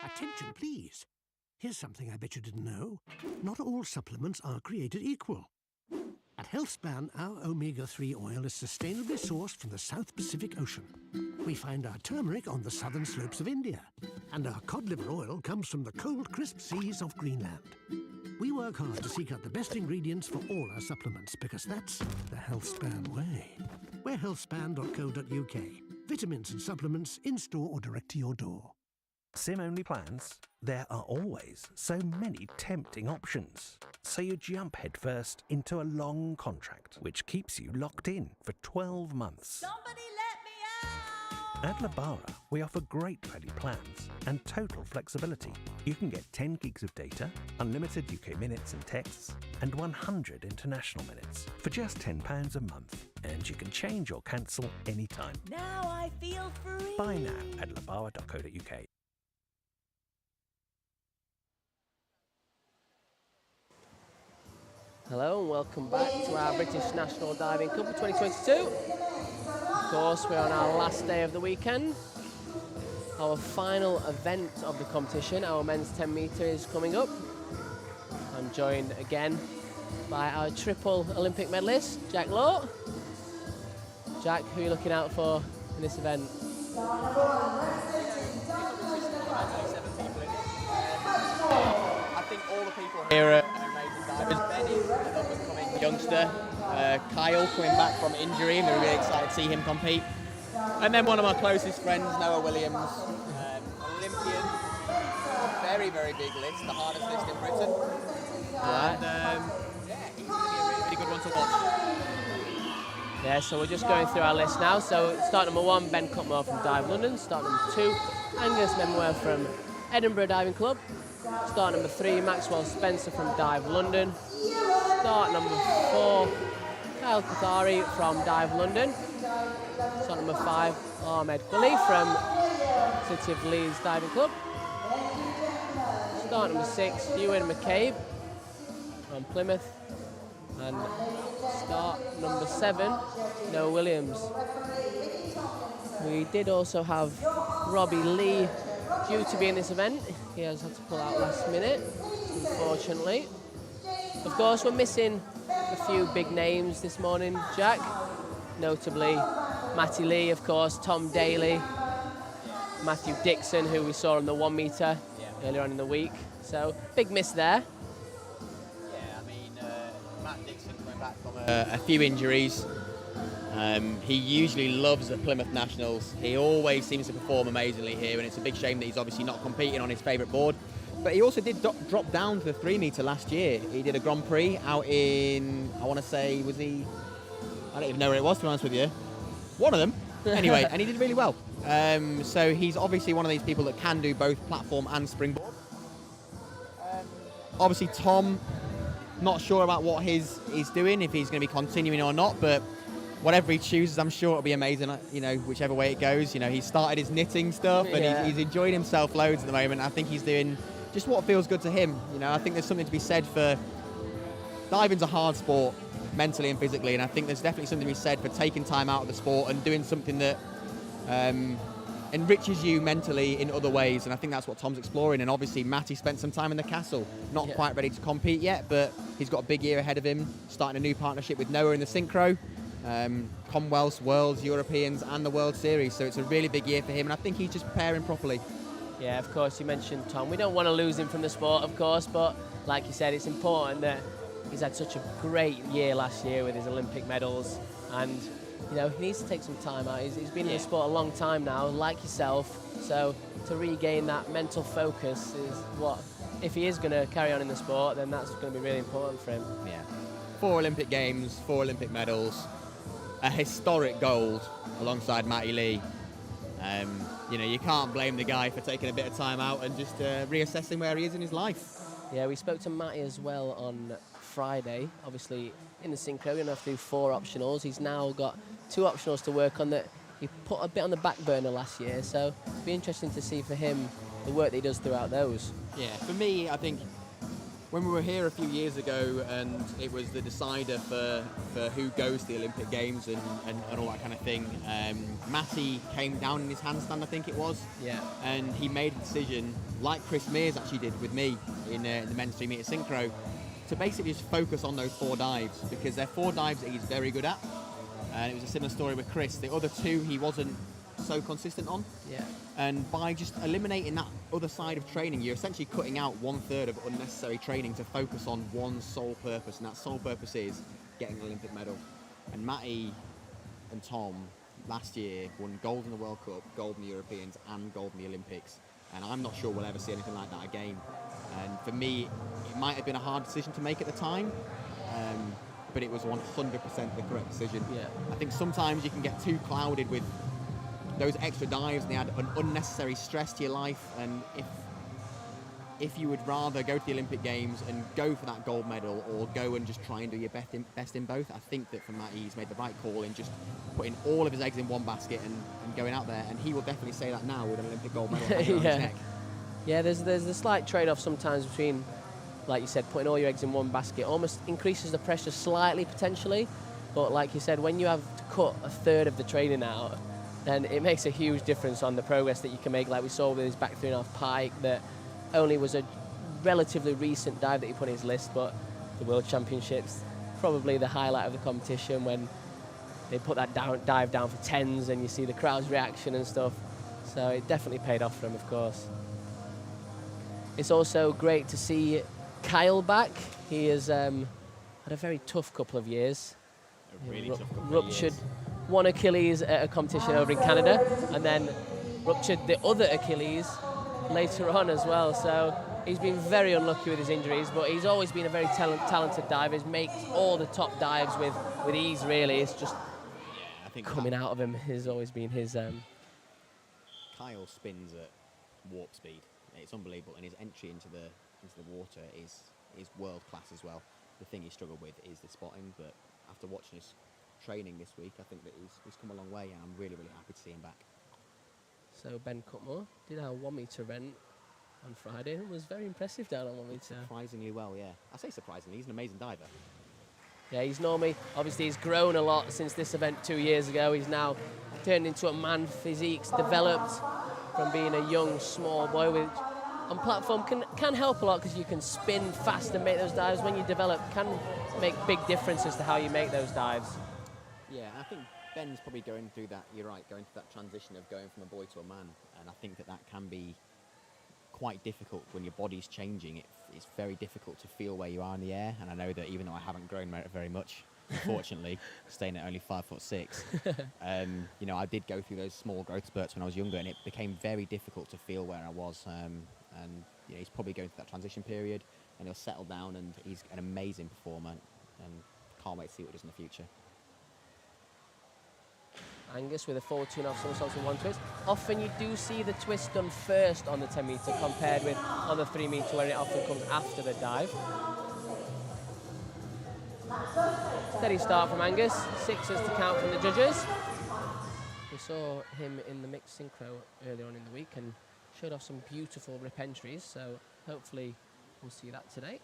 Attention, please. Here's something I bet you didn't know. Not all supplements are created equal. At Healthspan, our omega-3 oil is sustainably sourced from the South Pacific Ocean. We find our turmeric on the southern slopes of India, and our cod liver oil comes from the cold, crisp seas of Greenland. We work hard to seek out the best ingredients for all our supplements because that's the Healthspan way. We're healthspan.co.uk. Vitamins and supplements in-store or direct to your door. SIM-only plans? There are always so many tempting options. So you jump headfirst into a long contract, which keeps you locked in for 12 months. Somebody let me out! At Labara, we offer great value plans and total flexibility. You can get 10 gigs of data, unlimited UK minutes and texts, and 100 international minutes for just £10 a month. And you can change or cancel anytime. Now I feel free! Buy now at labara.co.uk. Hello and welcome back to our British National Diving Cup of 2022. Of course, we're on our last day of the weekend. Our final event of the competition, our men's 10 metre, is coming up. I'm joined again by our triple Olympic medalist, Jack Law. Jack, who are you looking out for in this event? I think all the people here are amazing divers. Ben is an up-and-coming youngster. Kyle coming back from injury, and we're really excited to see him compete. And then one of my closest friends, Noah Williams, Olympian. Very, very big list, the hardest list in Britain. Right. And he's going to be a really good one to watch. Yeah, so we're just going through our list now. So start number 1, Ben Cutmore from Dive London. Start number 2, Angus Memoir from Edinburgh Diving Club. Start number 3, Maxwell Spencer from Dive London. Start number 4, Kyle Kathari from Dive London. Start number 5, Ahmed Gully from City of Leeds Diving Club. Start number 6, Ewan McCabe from Plymouth. And start number 7, Noah Williams. We did also have Robbie Lee due to be in this event. He has had to pull out last minute, unfortunately. Of course, we're missing a few big names this morning, Jack. Notably, Matty Lee, of course, Tom Daly, Matthew Dixon, who we saw on the 1 metre earlier on in the week. So, big miss there. Matt Dixon coming back from a few injuries. He usually loves the Plymouth Nationals. He always seems to perform amazingly here, and it's a big shame that he's obviously not competing on his favourite board. But he also did drop down to the 3 metre last year. He did a Grand Prix out in, I want to say, I don't even know where it was, to be honest with you. One of them. Anyway, and he did really well. So he's obviously one of these people that can do both platform and springboard. Obviously, Tom, not sure about what he's doing, if he's going to be continuing or not, but whatever he chooses, I'm sure it'll be amazing, whichever way it goes. He's started his knitting stuff, and he's enjoying himself loads at the moment. I think he's doing just what feels good to him. I think there's something to be said for diving's a hard sport, mentally and physically, and I think there's definitely something to be said for taking time out of the sport and doing something that enriches you mentally in other ways, and I think that's what Tom's exploring. And obviously Matty spent some time in the castle, not quite ready to compete yet, but he's got a big year ahead of him, starting a new partnership with Noah in the synchro, Commonwealths, Worlds, Europeans and the World Series, so it's a really big year for him, and I think he's just preparing properly. Yeah, of course, you mentioned Tom. We don't want to lose him from the sport, of course, but like you said, it's important that he's had such a great year last year with his Olympic medals, and he needs to take some time out. He's been in the sport a long time now, like yourself, so to regain that mental focus is what, if he is going to carry on in the sport, then that's going to be really important for him. Yeah. 4 Olympic Games, 4 Olympic medals, a historic gold alongside Matty Lee. You can't blame the guy for taking a bit of time out and just reassessing where he is in his life. Yeah, we spoke to Matty as well on Friday. Obviously, in the synchro, we're going to have to do 4 optionals. He's now got 2 optionals to work on that he put a bit on the back burner last year. So it'll be interesting to see for him the work that he does throughout those. Yeah, for me, I think when we were here a few years ago and it was the decider for who goes to the Olympic Games and all that kind of thing, Matty came down in his handstand, I think it was. Yeah. And he made a decision, like Chris Mears actually did with me in the men's 3 metre synchro, to basically just focus on those 4 dives, because they're 4 dives that he's very good at. And it was a similar story with Chris. The other 2 he wasn't so consistent on. Yeah. And by just eliminating that other side of training, you're essentially cutting out 1/3 of unnecessary training to focus on one sole purpose, and that sole purpose is getting an Olympic medal. And Matty and Tom last year won gold in the World Cup, gold in the Europeans, and gold in the Olympics. And I'm not sure we'll ever see anything like that again. And for me, it might have been a hard decision to make at the time, but it was 100% the correct decision. Yeah. I think sometimes you can get too clouded with those extra dives and they add an unnecessary stress to your life, and if you would rather go to the Olympic Games and go for that gold medal or go and just try and do your best in both, I think that for Matty he's made the right call in just putting all of his eggs in one basket and going out there, and he will definitely say that now with an Olympic gold medal around his neck. Yeah, there's a slight trade-off sometimes between, like you said, putting all your eggs in one basket almost increases the pressure slightly potentially, but like you said, when you have to cut 1/3 of the training out, then it makes a huge difference on the progress that you can make, like we saw with his back 3.5 pike, that only was a relatively recent dive that he put on his list, but the World Championships, probably the highlight of the competition when they put that dive down for 10s and you see the crowd's reaction and stuff. So it definitely paid off for him, of course. It's also great to see Kyle back. He has had a very tough couple of years. A really tough couple of Ruptured years. one Achilles at a competition over in Canada, and then ruptured the other Achilles later on as well. So he's been very unlucky with his injuries, but he's always been a very talented diver. He makes all the top dives with ease, really. It's just I think coming out of him has always been his... Kyle spins at warp speed. It's unbelievable, and his entry into the water is world class as well. The thing he struggled with is the spotting, but after watching his training this week, I think that he's come a long way, and I'm really, really happy to see him back. So Ben Cutmore did our 1 metre rent on Friday and was very impressive down on 1 metre. Surprisingly well, yeah. I say surprisingly, he's an amazing diver. Yeah, he's normally, obviously he's grown a lot since this event 2 years ago. He's now turned into a man. Physique's developed from being a young, small boy, which on platform can help a lot because you can spin fast and make those dives. When you develop, can make big differences to how you make those dives. Yeah, I think Ben's probably going through that, you're right, going through that transition of going from a boy to a man, and I think that can be quite difficult when your body's changing. It's very difficult to feel where you are in the air, and I know that even though I haven't grown very much, unfortunately, staying at only 5'6", you know, I did go through those small growth spurts when I was younger, and it became very difficult to feel where I was. And you know, he's probably going through that transition period, and he'll settle down, and he's an amazing performer, and can't wait to see what he does in the future. Angus with a forward 2.5 somersaults and 1 twist. Often you do see the twist done first on the 10 metre compared with on the 3 metre where it often comes after the dive. Steady start from Angus, 6s to count from the judges. We saw him in the mixed synchro earlier on in the week and showed off some beautiful rip entries, so hopefully we'll see that today.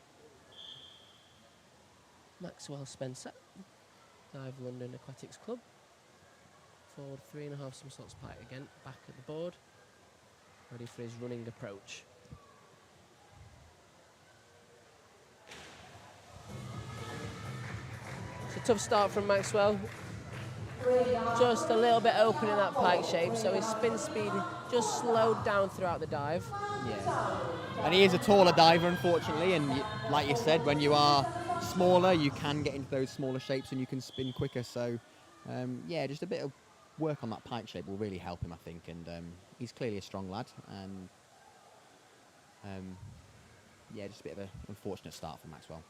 Maxwell Spencer, Dive London Aquatics Club. Forward 3.5 somersaults pike again, back at the board, ready for his running approach. It's a tough start from Maxwell. Just a little bit open in that pike shape, so his spin speed just slowed down throughout the dive. Yeah, and he is a taller diver, unfortunately, and like you said, when you are smaller, you can get into those smaller shapes and you can spin quicker. So, yeah, just a bit of work on that pike shape will really help him, I think, and he's clearly a strong lad, and yeah, just a bit of an unfortunate start for Maxwell.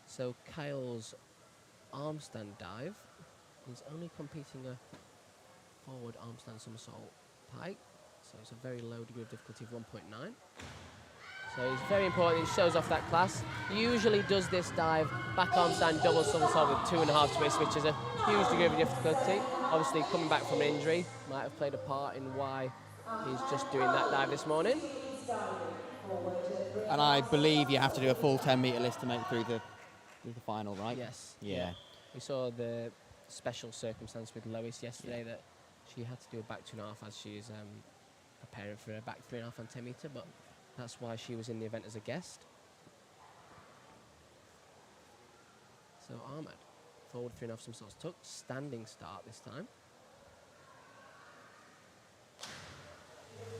So Kyle's arm stand dive, he's only competing a forward arm stand somersault pike, so it's a very low degree of difficulty of 1.9. So it's very important, he shows off that class. He usually does this dive, back arm stand double somersault with 2.5 twists, which is a huge degree of difficulty. Obviously coming back from an injury might have played a part in why he's just doing that dive this morning. And I believe you have to do a full 10-metre list to make through the final, right? Yes. Yeah. We saw the special circumstance with Lois yesterday that she had to do a back 2.5 as she's preparing for a back 3.5 on 10 metre, but that's why she was in the event as a guest. So Ahmed, forward 3.5 somersaults took, standing start this time.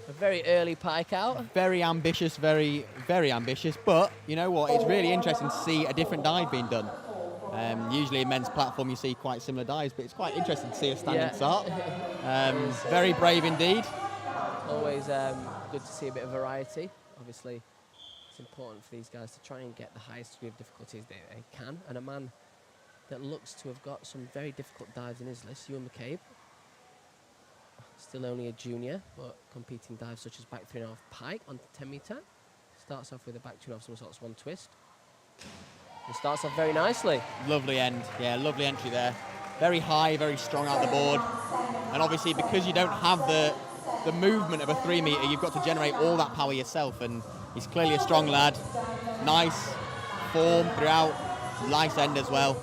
A very early pike out. Very ambitious, very, very ambitious. But you know what? It's really interesting to see a different dive being done. Usually in men's platform you see quite similar dives, but it's quite interesting to see a standing start. Very brave indeed. Always good to see a bit of variety. Obviously, it's important for these guys to try and get the highest degree of difficulties they can. And a man that looks to have got some very difficult dives in his list, Ewan McCabe. Still only a junior, but competing dives such as back 3.5 pike on 10 metre. Starts off with a back 2.5 somersaults, 1 twist. It starts off very nicely. Lovely end, yeah, lovely entry there. Very high, very strong out the board. And obviously because you don't have the movement of a 3 metre, you've got to generate all that power yourself. And he's clearly a strong lad. Nice form throughout, nice end as well.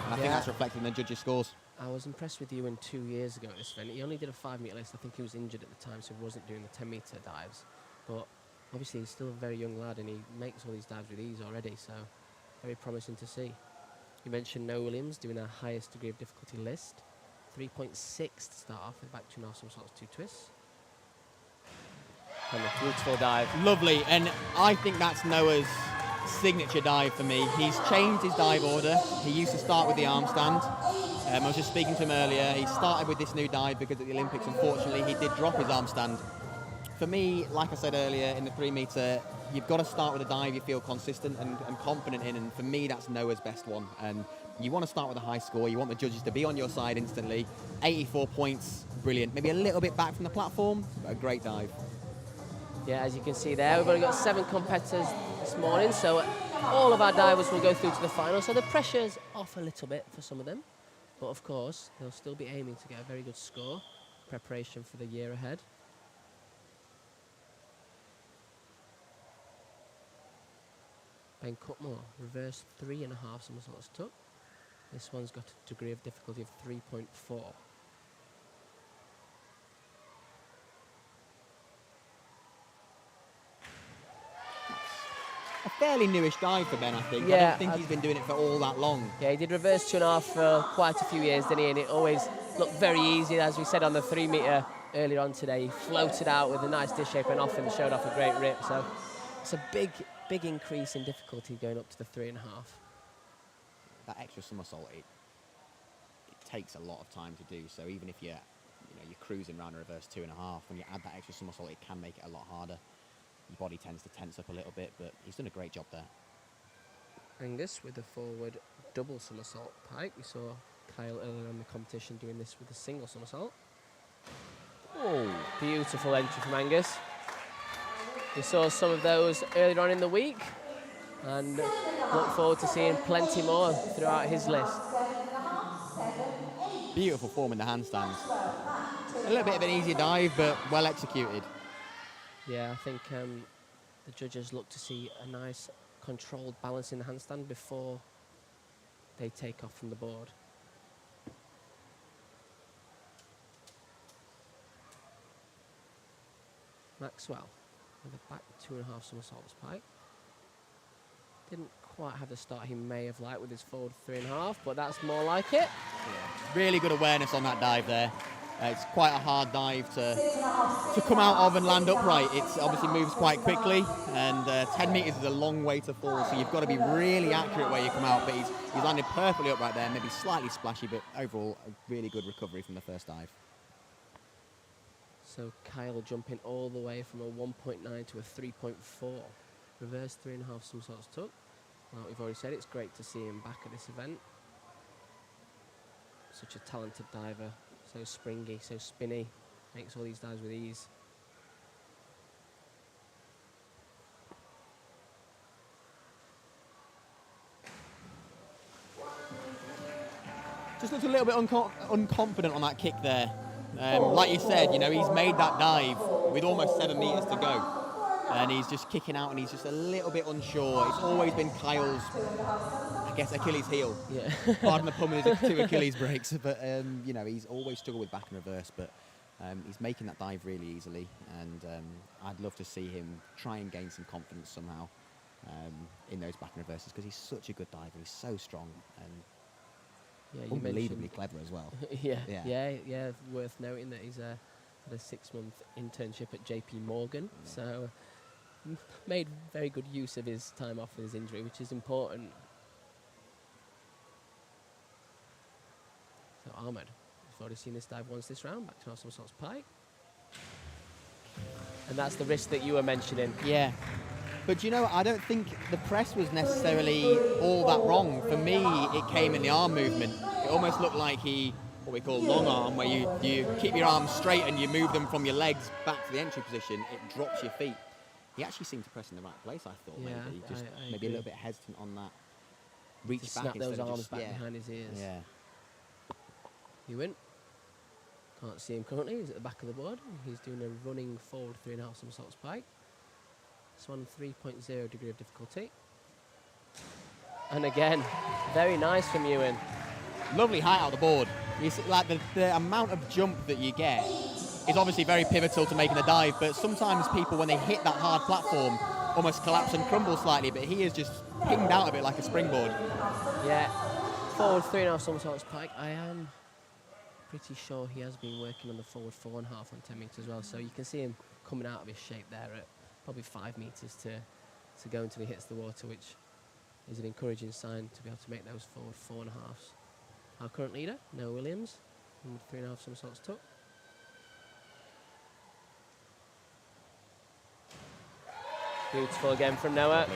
And I think that's reflected in the judges' scores. I was impressed with Ewan 2 years ago at this event. He only did a 5 metre list. I think he was injured at the time, so he wasn't doing the 10 metre dives. But obviously he's still a very young lad and he makes all these dives with ease already, so very promising to see. You mentioned Noah Williams doing our highest degree of difficulty list. 3.6 to start off with back 2.5 somersaults, 2 twists. And a beautiful dive. Lovely, and I think that's Noah's signature dive for me. He's changed his dive order. He used to start with the arm stand. I was just speaking to him earlier. He started with this new dive because at the Olympics, unfortunately, he did drop his arm stand. For me, like I said earlier, in the 3 metre, you've got to start with a dive you feel consistent and confident in, and for me, that's Noah's best one. And you want to start with a high score. You want the judges to be on your side instantly. 84 points, brilliant. Maybe a little bit back from the platform, but a great dive. Yeah, as you can see there, we've only got 7 competitors this morning, so all of our divers will go through to the final, so the pressure's off a little bit for some of them. But of course, they'll still be aiming to get a very good score, preparation for the year ahead. Ben Cutmore, reverse 3.5 somersaults took. This one's got a degree of difficulty of 3.4. A fairly newish dive for Ben, I think. Yeah, I don't think he's been doing it for all that long. Yeah, he did reverse 2.5 for quite a few years, didn't he? And it always looked very easy, as we said on the 3 metre earlier on today. He floated out with a nice dish shape and off and showed off a great rip. So it's a big increase in difficulty going up to the 3.5. That extra somersault, it takes a lot of time to do. So even if you're cruising around a reverse 2.5, when you add that extra somersault, it can make it a lot harder. Your body tends to tense up a little bit, but he's done a great job there. Angus with the forward double somersault pike. We saw Kyle earlier in the competition doing this with a single somersault. Oh, beautiful entry from Angus. We saw some of those earlier on in the week and look forward to seeing plenty more throughout his list. Beautiful form in the handstands. A little bit of an easier dive, but well executed. Yeah, I think the judges look to see a nice controlled balance in the handstand before they take off from the board. Maxwell with a back 2.5 somersaults pike. Didn't quite have the start he may have liked with his forward 3.5, but that's more like it. Yeah. Really good awareness on that dive there. It's quite a hard dive to come out of and land upright. It obviously moves quite quickly, and 10 metres is a long way to fall, so you've got to be really accurate where you come out, but he's landed perfectly upright there, maybe slightly splashy, but overall a really good recovery from the first dive. So Kyle jumping all the way from a 1.9 to a 3.4. Reverse 3.5 somersaults took. Well, we've already said it's great to see him back at this event. Such a talented diver. So springy, so spinny, makes all these dives with ease. Just looked a little bit unconfident on that kick there. Like you said, he's made that dive with almost 7 metres to go. and he's just kicking out, and he's just a little bit unsure. It's always been Kyle's, I guess, Achilles heel. Yeah. Pardon the pun with his 2 Achilles breaks, but you know, he's always struggled with back and reverse, but he's making that dive really easily, and I'd love to see him try and gain some confidence somehow in those back and reverses, because he's such a good diver. He's so strong and unbelievably clever as well. yeah. Worth noting that he's had a 6-month internship at JP Morgan, so made very good use of his time off with his injury, which is important. So Ahmed, you've already seen this dive once this round, back to our somersaults pike. And that's the risk that you were mentioning. Yeah. But you know, I don't think the press was necessarily all that wrong. For me, it came in the arm movement. It almost looked like what we call long arm, where you keep your arms straight and you move them from your legs back to the entry position. It drops your feet. He actually seemed to press in the right place, I thought. Yeah, maybe just I maybe agree. a little bit hesitant on that reach To back snap instead those of arms just, back behind his ears. Yeah. Ewan. Can't see him currently. He's at the back of the board. He's doing a running forward 3.5 somersaults pike. Swan 3.0 degree of difficulty. And again, very nice from Ewan. Lovely height out the board. You see, like the amount of jump that you get is obviously very pivotal to making the dive, but sometimes people, when they hit that hard platform, almost collapse and crumble slightly, but he is just pinged out a bit like a springboard. Yeah, forward 3.5 somersaults pike. I am pretty sure he has been working on the forward 4.5 on 10 metres as well, so you can see him coming out of his shape there at probably 5 metres to go until he hits the water, which is an encouraging sign to be able to make those forward 4.5s. Our current leader, Noah Williams, in 3.5 somersaults tuck. Beautiful again from Noah.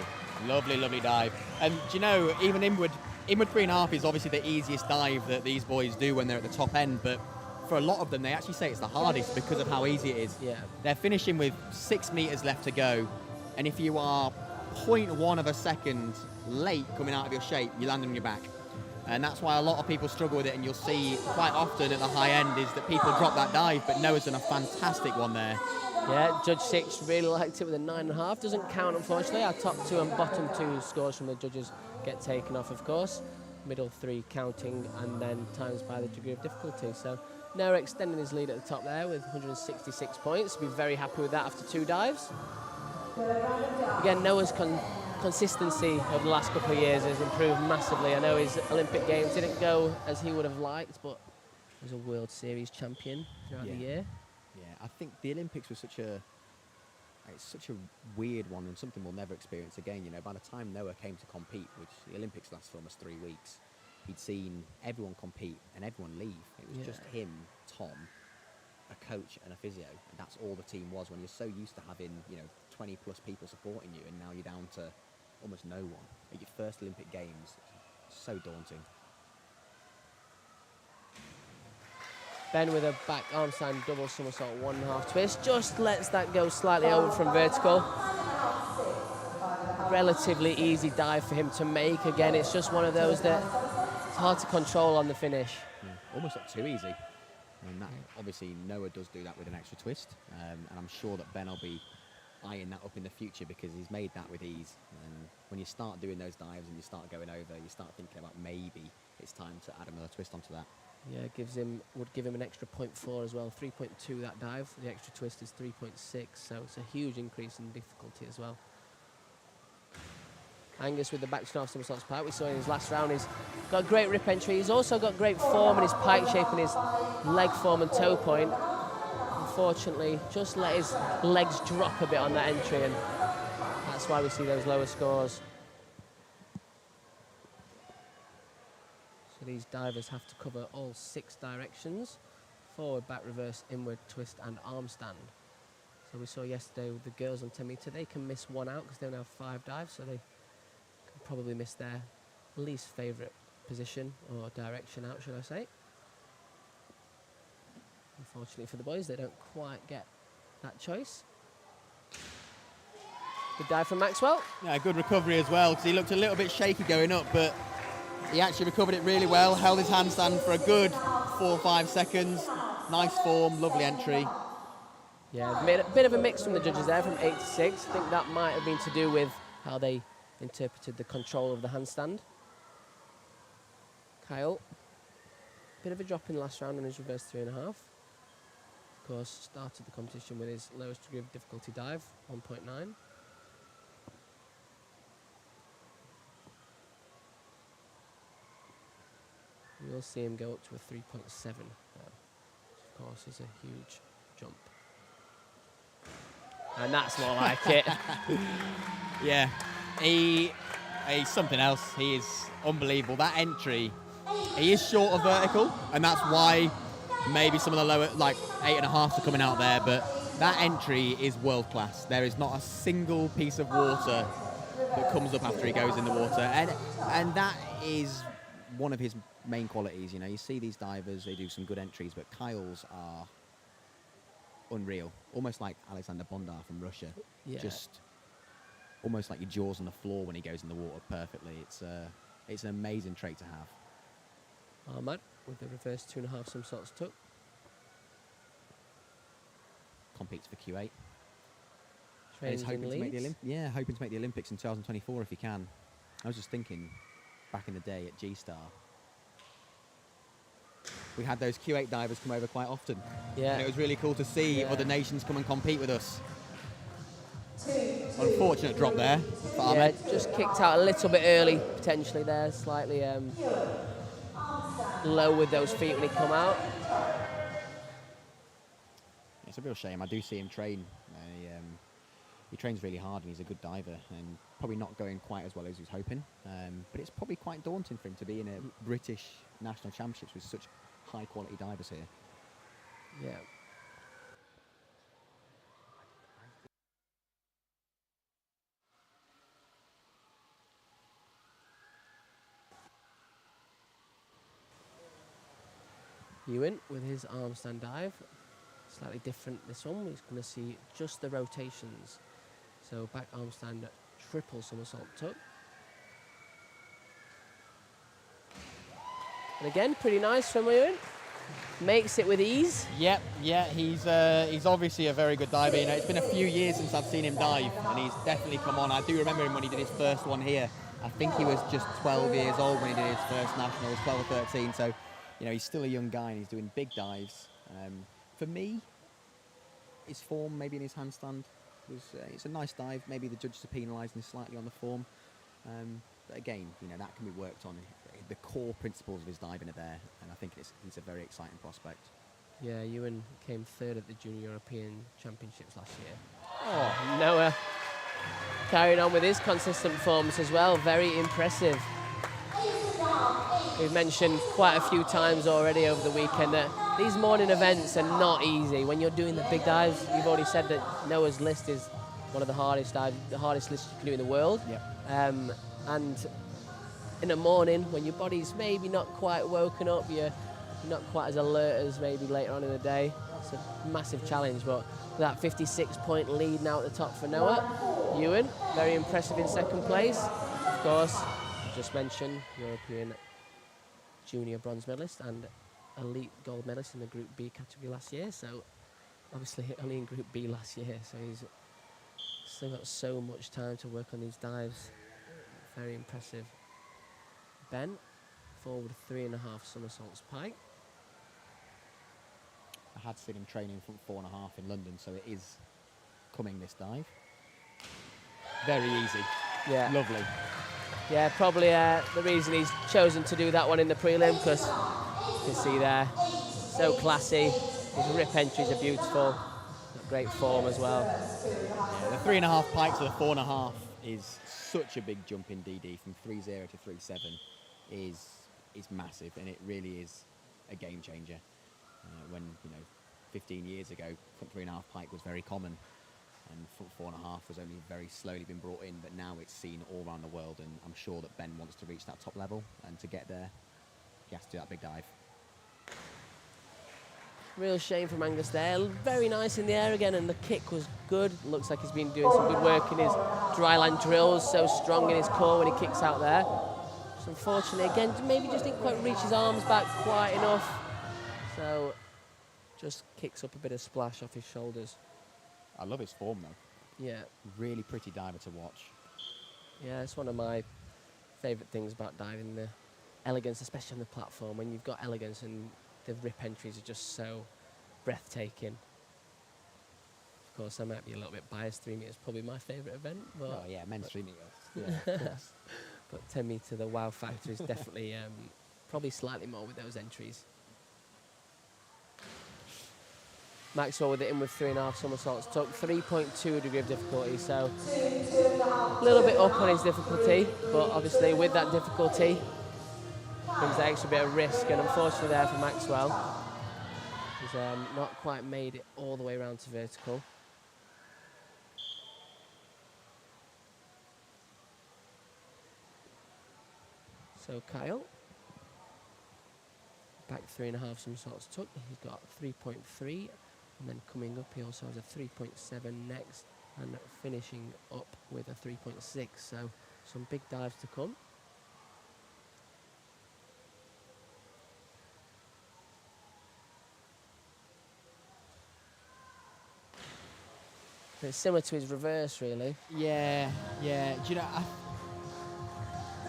Lovely, lovely dive. And do you know, even inward 3.5 is obviously the easiest dive that these boys do when they're at the top end, but for a lot of them, they actually say it's the hardest because of how easy it is. Yeah. They're finishing with 6 meters left to go, and if you are 0.1 of a second late coming out of your shape, you land on your back. And that's why a lot of people struggle with it, and you'll see quite often at the high end is that people drop that dive, but Noah's done a fantastic one there. Yeah, Judge 6 really liked it with a 9.5. Doesn't count, unfortunately. Our top 2 and bottom 2 scores from the judges get taken off, of course. Middle 3 counting, and then times by the degree of difficulty. So Noah extending his lead at the top there with 166 points. Be very happy with that after 2 dives. Again, Noah's consistency over the last couple of years has improved massively. I know his Olympic Games didn't go as he would have liked, but he was a World Series champion throughout the year. Yeah, I think the Olympics was such a weird one, and something we'll never experience again. You know, by the time Noah came to compete, which the Olympics last for almost 3 weeks, he'd seen everyone compete and everyone leave. It was just him, Tom, a coach and a physio, and that's all the team was, when you're so used to having, 20 plus people supporting you, and now you're down to almost no one at your first Olympic Games. So daunting. Ben with a back arm stand double somersault 1.5 twist, just lets that go slightly over from vertical. Relatively easy dive for him to make. Again, it's just one of those that it's hard to control on the finish. Almost not too easy. And that, obviously Noah does do that with an extra twist, and I'm sure that Ben will be eyeing that up in the future, because he's made that with ease. And when you start doing those dives and you start going over, you start thinking about maybe it's time to add another twist onto that. Yeah, would give him an extra 0.4 as well. 3.2 that dive. The extra twist is 3.6, so it's a huge increase in difficulty as well. Angus with the back 2.5 somersaults pike. We saw in his last round, he's got great rip entry. He's also got great form in his pike shape and his leg form and toe point. Unfortunately, just let his legs drop a bit on that entry, and that's why we see those lower scores. So these divers have to cover all 6 directions: forward, back, reverse, inward, twist and arm stand. So we saw yesterday with the girls on 10 metre, they can miss 1 out because they only have 5 dives, so they can probably miss their least favourite position or direction out, should I say. Unfortunately for the boys, they don't quite get that choice. Good dive from Maxwell. Yeah, good recovery as well, because he looked a little bit shaky going up, but he actually recovered it really well, held his handstand for a good 4 or 5 seconds. Nice form, lovely entry. Yeah, made a bit of a mix from the judges there, from 8 to 6. I think that might have been to do with how they interpreted the control of the handstand. Kyle, bit of a drop in the last round on his reverse 3.5. Of course, started the competition with his lowest degree of difficulty dive, 1.9. We'll see him go up to a 3.7 now, which of course is a huge jump. And that's more like it. Yeah, he's something else. He is unbelievable. That entry, he is short of vertical, and that's why maybe some of the lower, like 8.5s are coming out there, but that entry is world class. There is not a single piece of water that comes up after he goes in the water, and that is one of his main qualities. You know, you see these divers, they do some good entries, but Kyle's are unreal, almost like Alexander Bondar from Russia. Yeah. Just almost like your jaws on the floor when he goes in the water perfectly. It's an amazing trait to have. Ahmad with the reverse 2.5 somersaults tuck. Competes for Q8. And Trains he's hoping in to make the Leeds. hoping to make the Olympics in 2024 if he can. I was just thinking, back in the day at G-Star, we had those Q8 divers come over quite often. Yeah. And it was really cool to see Yeah. other nations come and compete with us. Unfortunate drop there for Yeah, Ahmed. just kicked out a little bit early, potentially there, slightly low with those feet when he come out. It's a real shame. I do see him train. He trains really hard and he's a good diver, and probably not going quite as well as he was hoping. But it's probably quite daunting for him to be in a British national championships with such high quality divers here. Yeah. Ewan with his arm stand dive. Slightly different this one. He's going to see just the rotations. So back arm stand, triple somersault tuck. And again, pretty nice from Ewan. Makes it with ease. Yep, yeah, he's obviously a very good diver. You know, it's been a few years since I've seen him dive, and he's definitely come on. I do remember him when he did his first one here. I think he was just 12 years old when he did his first nationals, 12 or 13. So, you know, he's still a young guy and he's doing big dives. For me, his form, maybe in his handstand, it's a nice dive. Maybe the judges are penalising slightly on the form. But again, you know, that can be worked on. The core principles of his diving are there, and I think he's a very exciting prospect. Yeah, Ewan came third at the Junior European Championships last year. Oh, Noah carrying on with his consistent forms as well. Very impressive. We've mentioned quite a few times already over the weekend that these morning events are not easy. When you're doing the big dives, you've already said that Noah's list is one of the hardest lists you can do in the world. Yep. And in the morning, when your body's maybe not quite woken up, you're not quite as alert as maybe later on in the day. It's a massive challenge, but that 56-point lead now at the top for Noah. Ewan, very impressive in second place. Of course, just mentioned European junior bronze medalist and elite gold medalist in the Group B category last year. So obviously only in Group B last year, so he's still got so much time to work on these dives. Very impressive. Ben, forward 3.5 somersaults pike. I had seen him training from 4.5 in London, so it is coming this dive. Very easy. Yeah. Lovely. Yeah, probably the reason he's chosen to do that one in the prelim, because you can see there, so classy. His rip entries are beautiful. Great form as well. Yeah, the 3.5 pike to the 4.5 is such a big jump in DD from 3.0 to 3.7 is massive, and it really is a game changer. When 15 years ago, 3.5 pike was very common, and 4.5 was only very slowly been brought in, but now it's seen all around the world, and I'm sure that Ben wants to reach that top level, and to get there, he has to do that big dive. Real shame from Angus there. Very nice in the air again, and the kick was good. Looks like he's been doing some good work in his dryland drills, so strong in his core when he kicks out there. Just unfortunately, again, maybe just didn't quite reach his arms back quite enough. So just kicks up a bit of splash off his shoulders. I love his form, though. Yeah. Really pretty diver to watch. Yeah, it's one of my favourite things about diving, the elegance, especially on the platform. When you've got elegance and the rip entries are just so breathtaking. Of course, I might be a little bit biased. 3 meters probably my favourite event. But Oh, yeah, men's 3 meters. Yeah, of course. But 10 metre, the wow factor is definitely probably slightly more with those entries. Maxwell with it in with 3.5 somersaults. Took 3.2 degree of difficulty, so a little bit up on his difficulty, but obviously with that difficulty comes that extra bit of risk, and unfortunately there for Maxwell, he's not quite made it all the way around to vertical. So Kyle, back 3.5 somersaults took. He's got 3.3, and then coming up he also has a 3.7 next, and finishing up with a 3.6. So some big dives to come. It's similar to his reverse, really. Yeah. Do you know,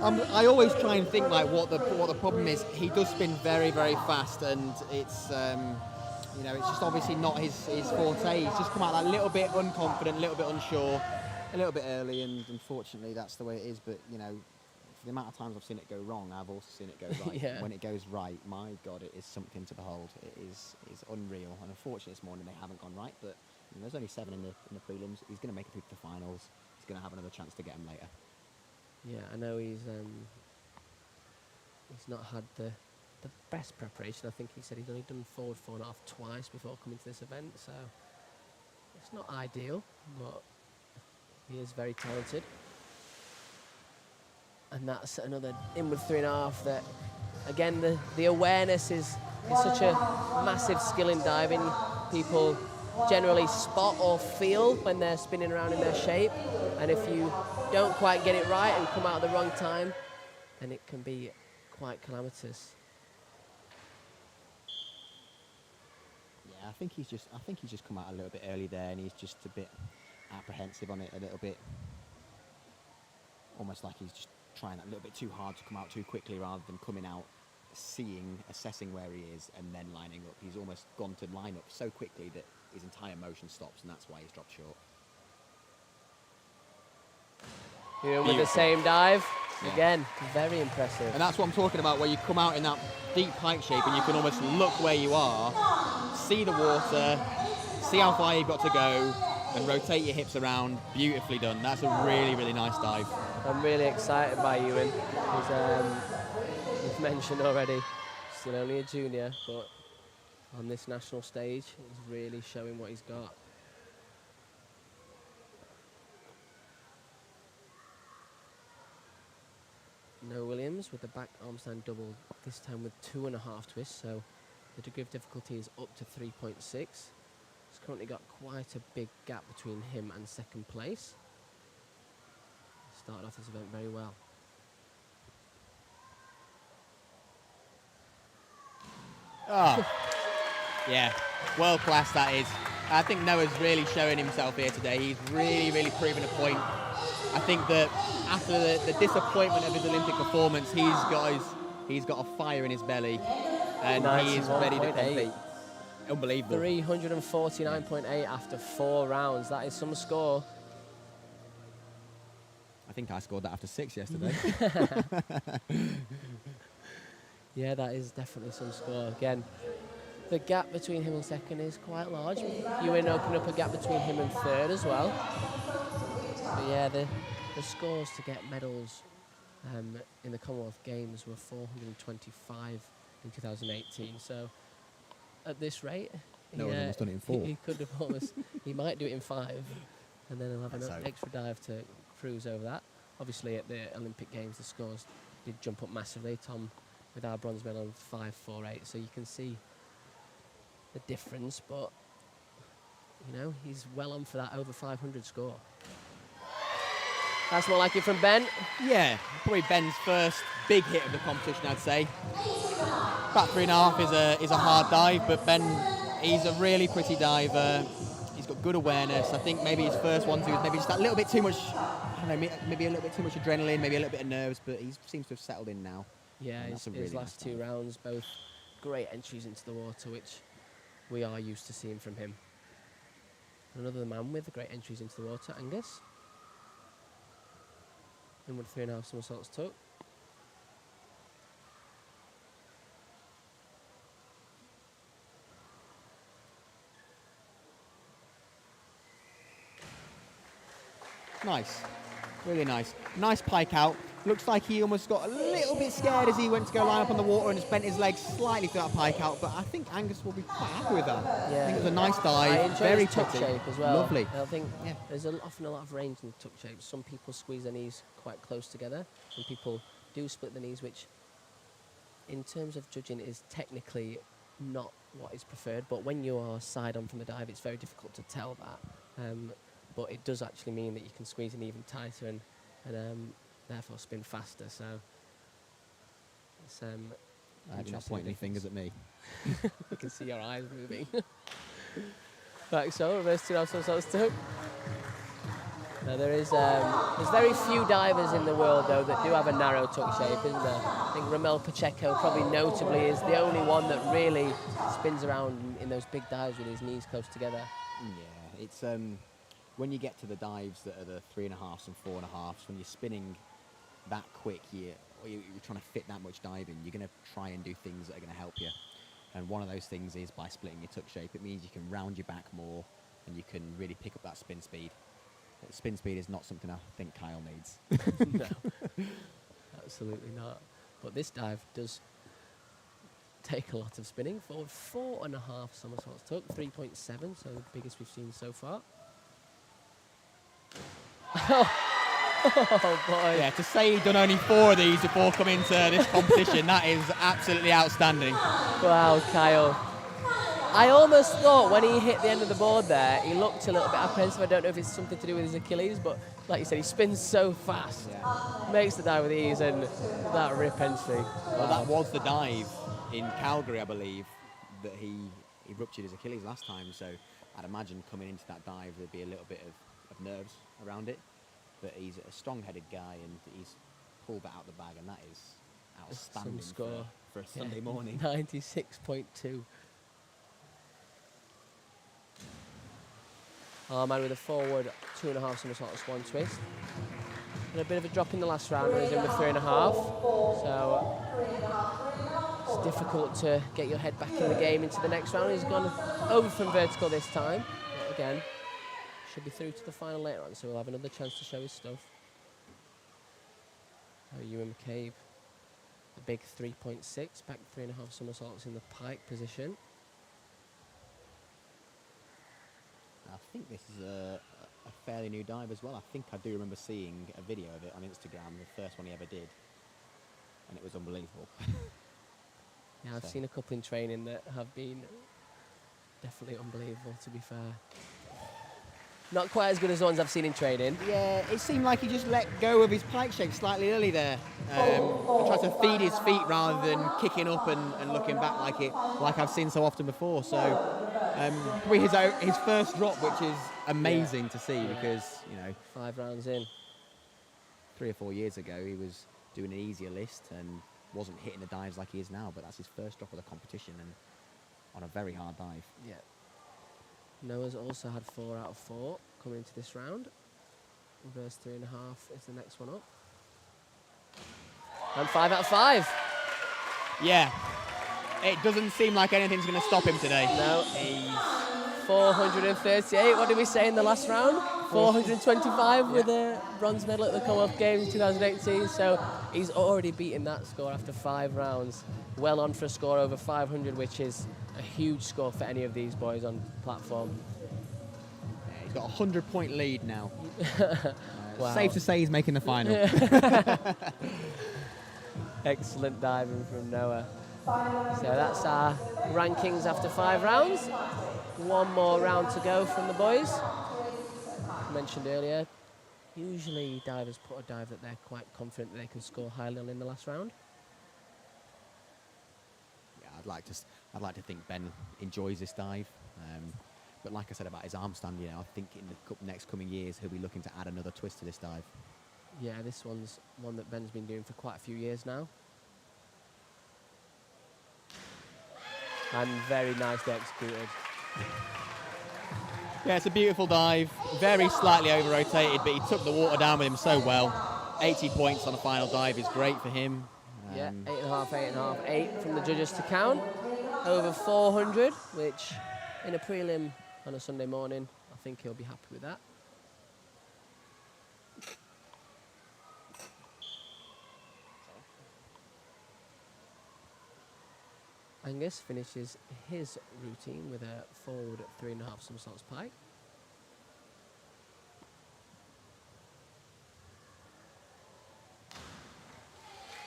I always try and think like what the problem is. He does spin very, very fast, and it's it's just obviously not his forte. He's just come out that little bit unconfident, a little bit unsure, a little bit early, and unfortunately that's the way it is. But for the amount of times I've seen it go wrong, I've also seen it go right. Yeah. When it goes right, my God, it is something to behold. It is unreal. And unfortunately this morning they haven't gone right, but there's only 7 in the prelims. He's going to make it through to the finals. He's going to have another chance to get him later. Yeah, I know he's not had the best preparation. I think he said he's only done forward 4.5 twice before coming to this event, so it's not ideal, but he is very talented. And that's another inward 3.5 that, again, the awareness is such a massive skill in diving. People generally spot or feel when they're spinning around in their shape, and if you don't quite get it right and come out at the wrong time, then it can be quite calamitous. Yeah, I think he's just come out a little bit early there, and he's just a bit apprehensive on it, a little bit, almost like he's just trying that little bit too hard to come out too quickly rather than coming out, assessing where he is, and then lining up. He's almost gone to line up so quickly that his entire motion stops, and that's why he's dropped short. Here with the same dive. Yeah. Again, very impressive. And that's what I'm talking about, where you come out in that deep pike shape and you can almost look where you are, see the water, see how far you've got to go, and rotate your hips around. Beautifully done. That's a really, really nice dive. I'm really excited by Ewan. He's mentioned already, still only a junior, but on this national stage, he's really showing what he's got. Noah Williams with the back arm stand double, this time with 2.5 twists, so the degree of difficulty is up to 3.6. He's currently got quite a big gap between him and second place. Started off this event very well. Oh, yeah, world class that is. I think Noah's really showing himself here today. He's really, really proven a point. I think that after the disappointment of his Olympic performance, he's got a fire in his belly, and he is ready to compete. Unbelievable. 349.8 after 4 rounds. That is some score. I think I scored that after 6 yesterday. Yeah, that is definitely some score. Again, the gap between him and second is quite large. Ewan opened up a gap between him and third as well. But yeah, the scores to get medals in the Commonwealth Games were 425 in 2018. So at this rate, No one's almost done it in 4. He could have almost. He might do it in 5, and then he'll have Let's an hope. extra dive to cruise over that. Obviously, at the Olympic Games, the scores did jump up massively. Tom with our bronze medal on 5.48, so you can see the difference. But you know, he's well on for that over 500 score. That's more like it from Ben. Yeah, probably Ben's first big hit of the competition, I'd say. About 3.5 is a hard dive, but Ben, he's a really pretty diver. He's got good awareness. I think maybe his first one, was maybe just that little bit too much, I don't know, maybe a little bit too much adrenaline, maybe a little bit of nerves, but he seems to have settled in now. Yeah, his last two rounds, both great entries into the water, which we are used to seeing from him. Another man with great entries into the water, Angus. Inward 3.5 somersaults tuck. Nice, really nice. Nice pike out. Looks like he almost got a little bit scared as he went to go line up on the water and just bent his legs slightly to that pike out, but I think Angus will be quite happy with that. Yeah. I think it was a nice dive, I enjoy very his tuck pretty. shape as well. Lovely. I think there's often a lot of range in the tuck shape. Some people squeeze their knees quite close together. Some people do split the knees, which in terms of judging is technically not what is preferred, but when you are side on from the dive, it's very difficult to tell that. But it does actually mean that you can squeeze it even tighter and therefore spin faster. So it's You're not pointing any fingers at me. I can see your eyes moving. Back so, reverse 2.5 somersaults tuck. Now there's very few divers in the world though that do have a narrow tuck shape, isn't there? I think Ramel Pacheco probably notably is the only one that really spins around in those big dives with his knees close together. Yeah, it's when you get to the dives that are the 3.5s and 4.5s, when you're spinning that quick, you're trying to fit that much diving, you're going to try and do things that are going to help you. And one of those things is by splitting your tuck shape. It means you can round your back more and you can really pick up that spin speed. Spin speed is not something I think Kyle needs. No, absolutely not. But this dive does take a lot of spinning. Forward 4.5 somersaults tuck, 3.7, so the biggest we've seen so far. Oh boy. Yeah, to say he'd done only 4 of these before coming to this competition, that is absolutely outstanding. Wow, Kyle. I almost thought when he hit the end of the board there, he looked a little bit apprehensive. I don't know if it's something to do with his Achilles, but like you said, he spins so fast. Yeah. Makes the dive with ease, and that rip entry. Well, that was the dive in Calgary, I believe, that he ruptured his Achilles last time, so I'd imagine coming into that dive there'd be a little bit of nerves around it. But he's a strong-headed guy, and he's pulled that out of the bag, and that is outstanding score for a Sunday morning. 96.2. Oh man, with a forward 2.5 somersault swan twist. And a bit of a drop in the last round, he's in with 3.5. So it's difficult to get your head back in the game into the next round. He's gone over from vertical this time. But again, should be through to the final later on, so we'll have another chance to show his stuff. Oh, Ewan McCabe, a big 3.6, back 3.5 somersaults in the pike position. I think this is a fairly new dive as well. I think I do remember seeing a video of it on Instagram, the first one he ever did, and it was unbelievable. Yeah, I've seen a couple in training that have been definitely unbelievable, to be fair. Not quite as good as the ones I've seen in training. Yeah, it seemed like he just let go of his pike shape slightly early there. And tried to feed his feet rather than kicking up and looking back like I've seen so often before. So probably his first drop, which is amazing to see because, 5 rounds in. 3 or 4 years ago, he was doing an easier list and wasn't hitting the dives like he is now, but that's his first drop of the competition and on a very hard dive. Yeah. Noah's also had 4 out of 4 coming into this round. Reverse 3.5 is the next one up. And 5 out of 5. Yeah. It doesn't seem like anything's going to stop him today. No. 438. What did we say in the last round? 425 with a bronze medal at the Commonwealth Games in 2018. So he's already beaten that score after 5 rounds. Well on for a score over 500, which is a huge score for any of these boys on platform. Yeah, he's got a 100-point lead now. Wow. Safe to say he's making the final. Excellent diving from Noah. So that's our rankings after 5 rounds. 1 more round to go from the boys. I mentioned earlier, usually divers put a dive that they're quite confident that they can score highly on in the last round. Yeah, I'd like to think Ben enjoys this dive. But like I said about his arm stand, I think in the next coming years he'll be looking to add another twist to this dive. Yeah, this one's one that Ben's been doing for quite a few years now. And very nicely executed. Yeah, it's a beautiful dive. Very slightly over-rotated, but he took the water down with him so well. 80 points on a final dive is great for him. Yeah, 8.5, 8.5, 8 from the judges to count. Over 400, which in a prelim on a Sunday morning, I think he'll be happy with that. Angus finishes his routine with a forward 3.5 somersaults pike.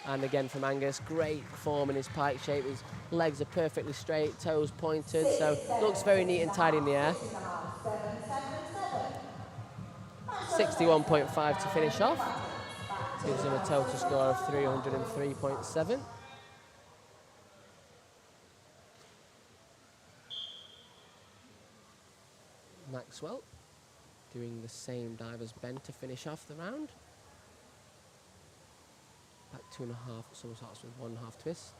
And again from Angus, great form in his pike shape. His legs are perfectly straight, toes pointed, so looks very neat and tidy in the air. 61.5 to finish off. Gives him a total score of 303.7. Maxwell doing the same dive as Ben to finish off the round. Back 2.5 somersaults with 1.5 twist.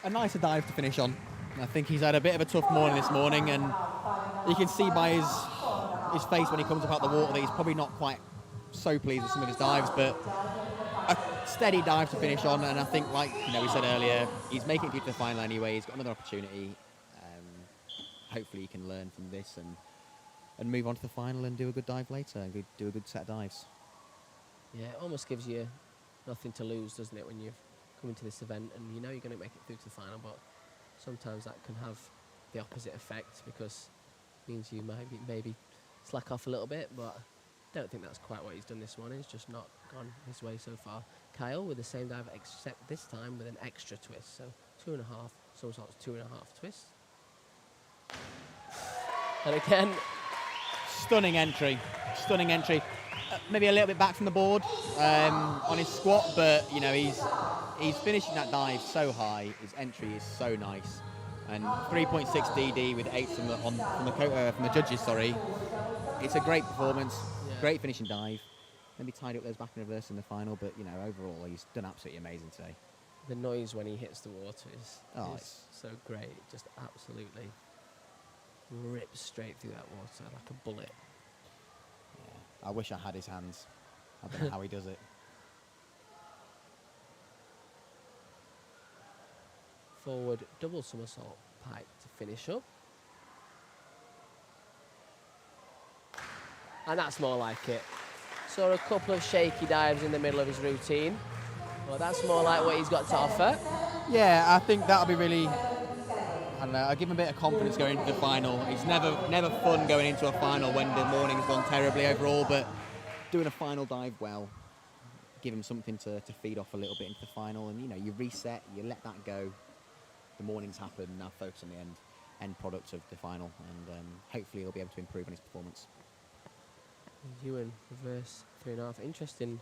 A nicer dive to finish on. I think he's had a bit of a tough morning this morning, and you can see by his face when he comes up out the water that he's probably not quite so pleased with some of his dives, but a steady dive to finish on, and I think, like we said earlier, he's making it through to the final anyway. He's got another opportunity. Hopefully he can learn from this and move on to the final and do a good dive later and do a good set of dives. Yeah, it almost gives you nothing to lose, doesn't it, when you've come into this event and you know you're going to make it through to the final, but sometimes that can have the opposite effect because it means you maybe slack off a little bit, but I don't think that's quite what he's done this morning. He's just not gone his way so far. Kyle with the same dive, except this time with an extra twist, so 2.5 somersaults, 2.5 twists. And again, stunning entry. Maybe a little bit back from the board on his squat, but he's finishing that dive so high. His entry is so nice, and 3.6 DD with 8 from the judges. Sorry, it's a great performance, great finishing dive. Maybe tied up those back and reverse in the final, but overall he's done absolutely amazing today. The noise when he hits the water is so great. It just absolutely rips straight through that water like a bullet. I wish I had his hands. I don't know how he does it. Forward double somersault pike to finish up. And that's more like it. Saw a couple of shaky dives in the middle of his routine. Well, that's more like what he's got to offer. Yeah, I think that'll be really... I don't know, I'll give him a bit of confidence going into the final. It's never fun going into a final when the morning's gone terribly overall, but doing a final dive well, give him something to feed off a little bit into the final, and you reset, you let that go. The morning's happened, now focus on the end product of the final, and hopefully he'll be able to improve on his performance. Ewan, reverse 3.5. Interesting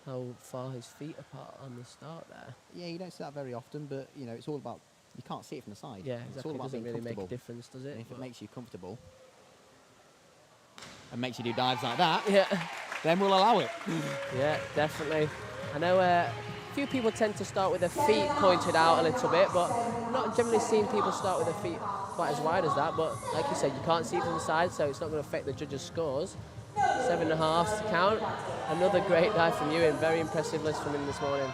how far his feet apart on the start there. Yeah, you don't see that very often, but it's all about, you can't see it from the side. Yeah, It's exactly. all about It doesn't being really make a comfortable. difference, does it? And if it makes you comfortable and makes you do dives like that, then we'll allow it. Yeah, definitely. I know a few people tend to start with their feet pointed out a little bit, but not generally seen people start with their feet quite as wide as that. But like you said, you can't see it from the side, so it's not going to affect the judges' scores. 7.5 to count. Another great dive from Ewan. Very impressive list from him this morning.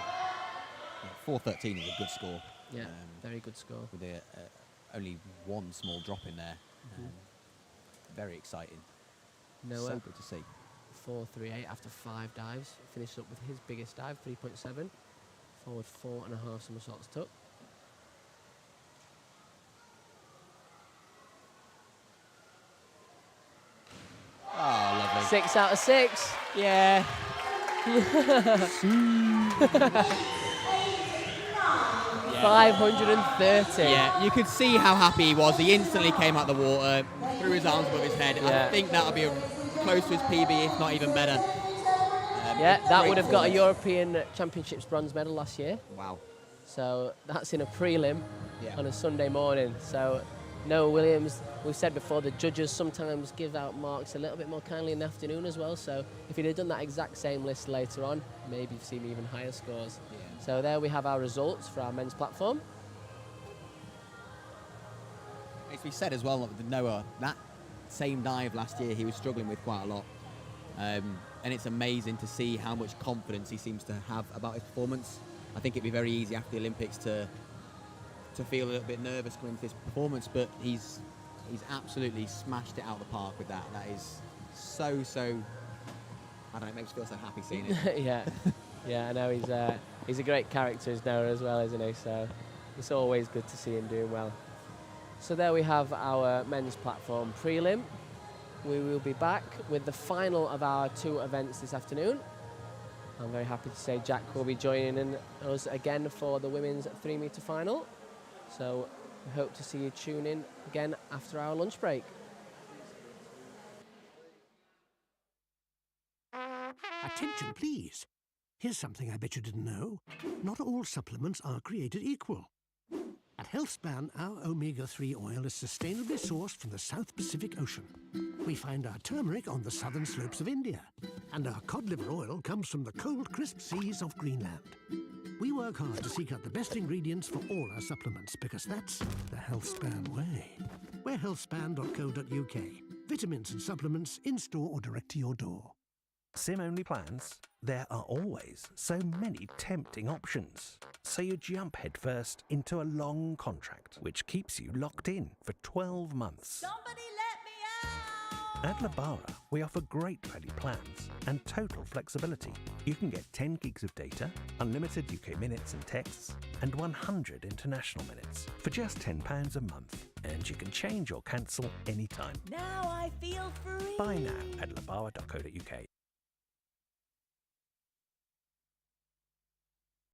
4.13 is a good score. Yeah, very good score. With only one small drop in there. Very exciting. Noah, So good to see. 4.38 after 5 dives. Finished up with his biggest dive, 3.7. Forward 4.5 somersaults tuck. Oh, lovely. 6 out of 6. Yeah. 530. Yeah, you could see how happy he was. He instantly came out the water, threw his arms above his head. Yeah. I think that'll be a close to his PB, if not even better. Yeah, that great would have got a performance. European Championships bronze medal last year. Wow. So that's in a prelim Yeah. on a Sunday morning. So Noah Williams, we've said before, the judges sometimes give out marks a little bit more kindly in the afternoon as well. So if he'd have done that exact same list later on, maybe you've seen even higher scores. Yeah. So there we have our results for our men's platform. As we said as well, with Noah, that same dive last year he was struggling with quite a lot. And it's amazing to see how much confidence he seems to have about his performance. I think it'd be very easy after the Olympics to feel a little bit nervous going into this performance, but he's absolutely smashed it out of the park with that. That is so, I don't know, it makes me feel so happy seeing it. yeah, I know he's a great character as Noah as well, isn't he? So it's always good to see him doing well. So there we have our men's platform prelim. We will be back with the final of our 2 events this afternoon. I'm very happy to say Jack will be joining us again for the women's 3-metre final. So we hope to see you tune in again after our lunch break. Attention, please. Here's something I bet you didn't know. Not all supplements are created equal. At HealthSpan, our omega-3 oil is sustainably sourced from the South Pacific Ocean. We find our turmeric on the southern slopes of India, and our cod liver oil comes from the cold, crisp seas of Greenland. We work hard to seek out the best ingredients for all our supplements, because that's the HealthSpan way. We're healthspan.co.uk. Vitamins and supplements in-store or direct to your door. SIM-only plans? There are always so many tempting options. So you jump headfirst into a long contract, which keeps you locked in for 12 months. Somebody let me out. At Labara, we offer great value plans and total flexibility. You can get 10 gigs of data, unlimited UK minutes and texts, and 100 international minutes for just £10 a month. And you can change or cancel anytime. Now I feel free. Buy now at labara.co.uk.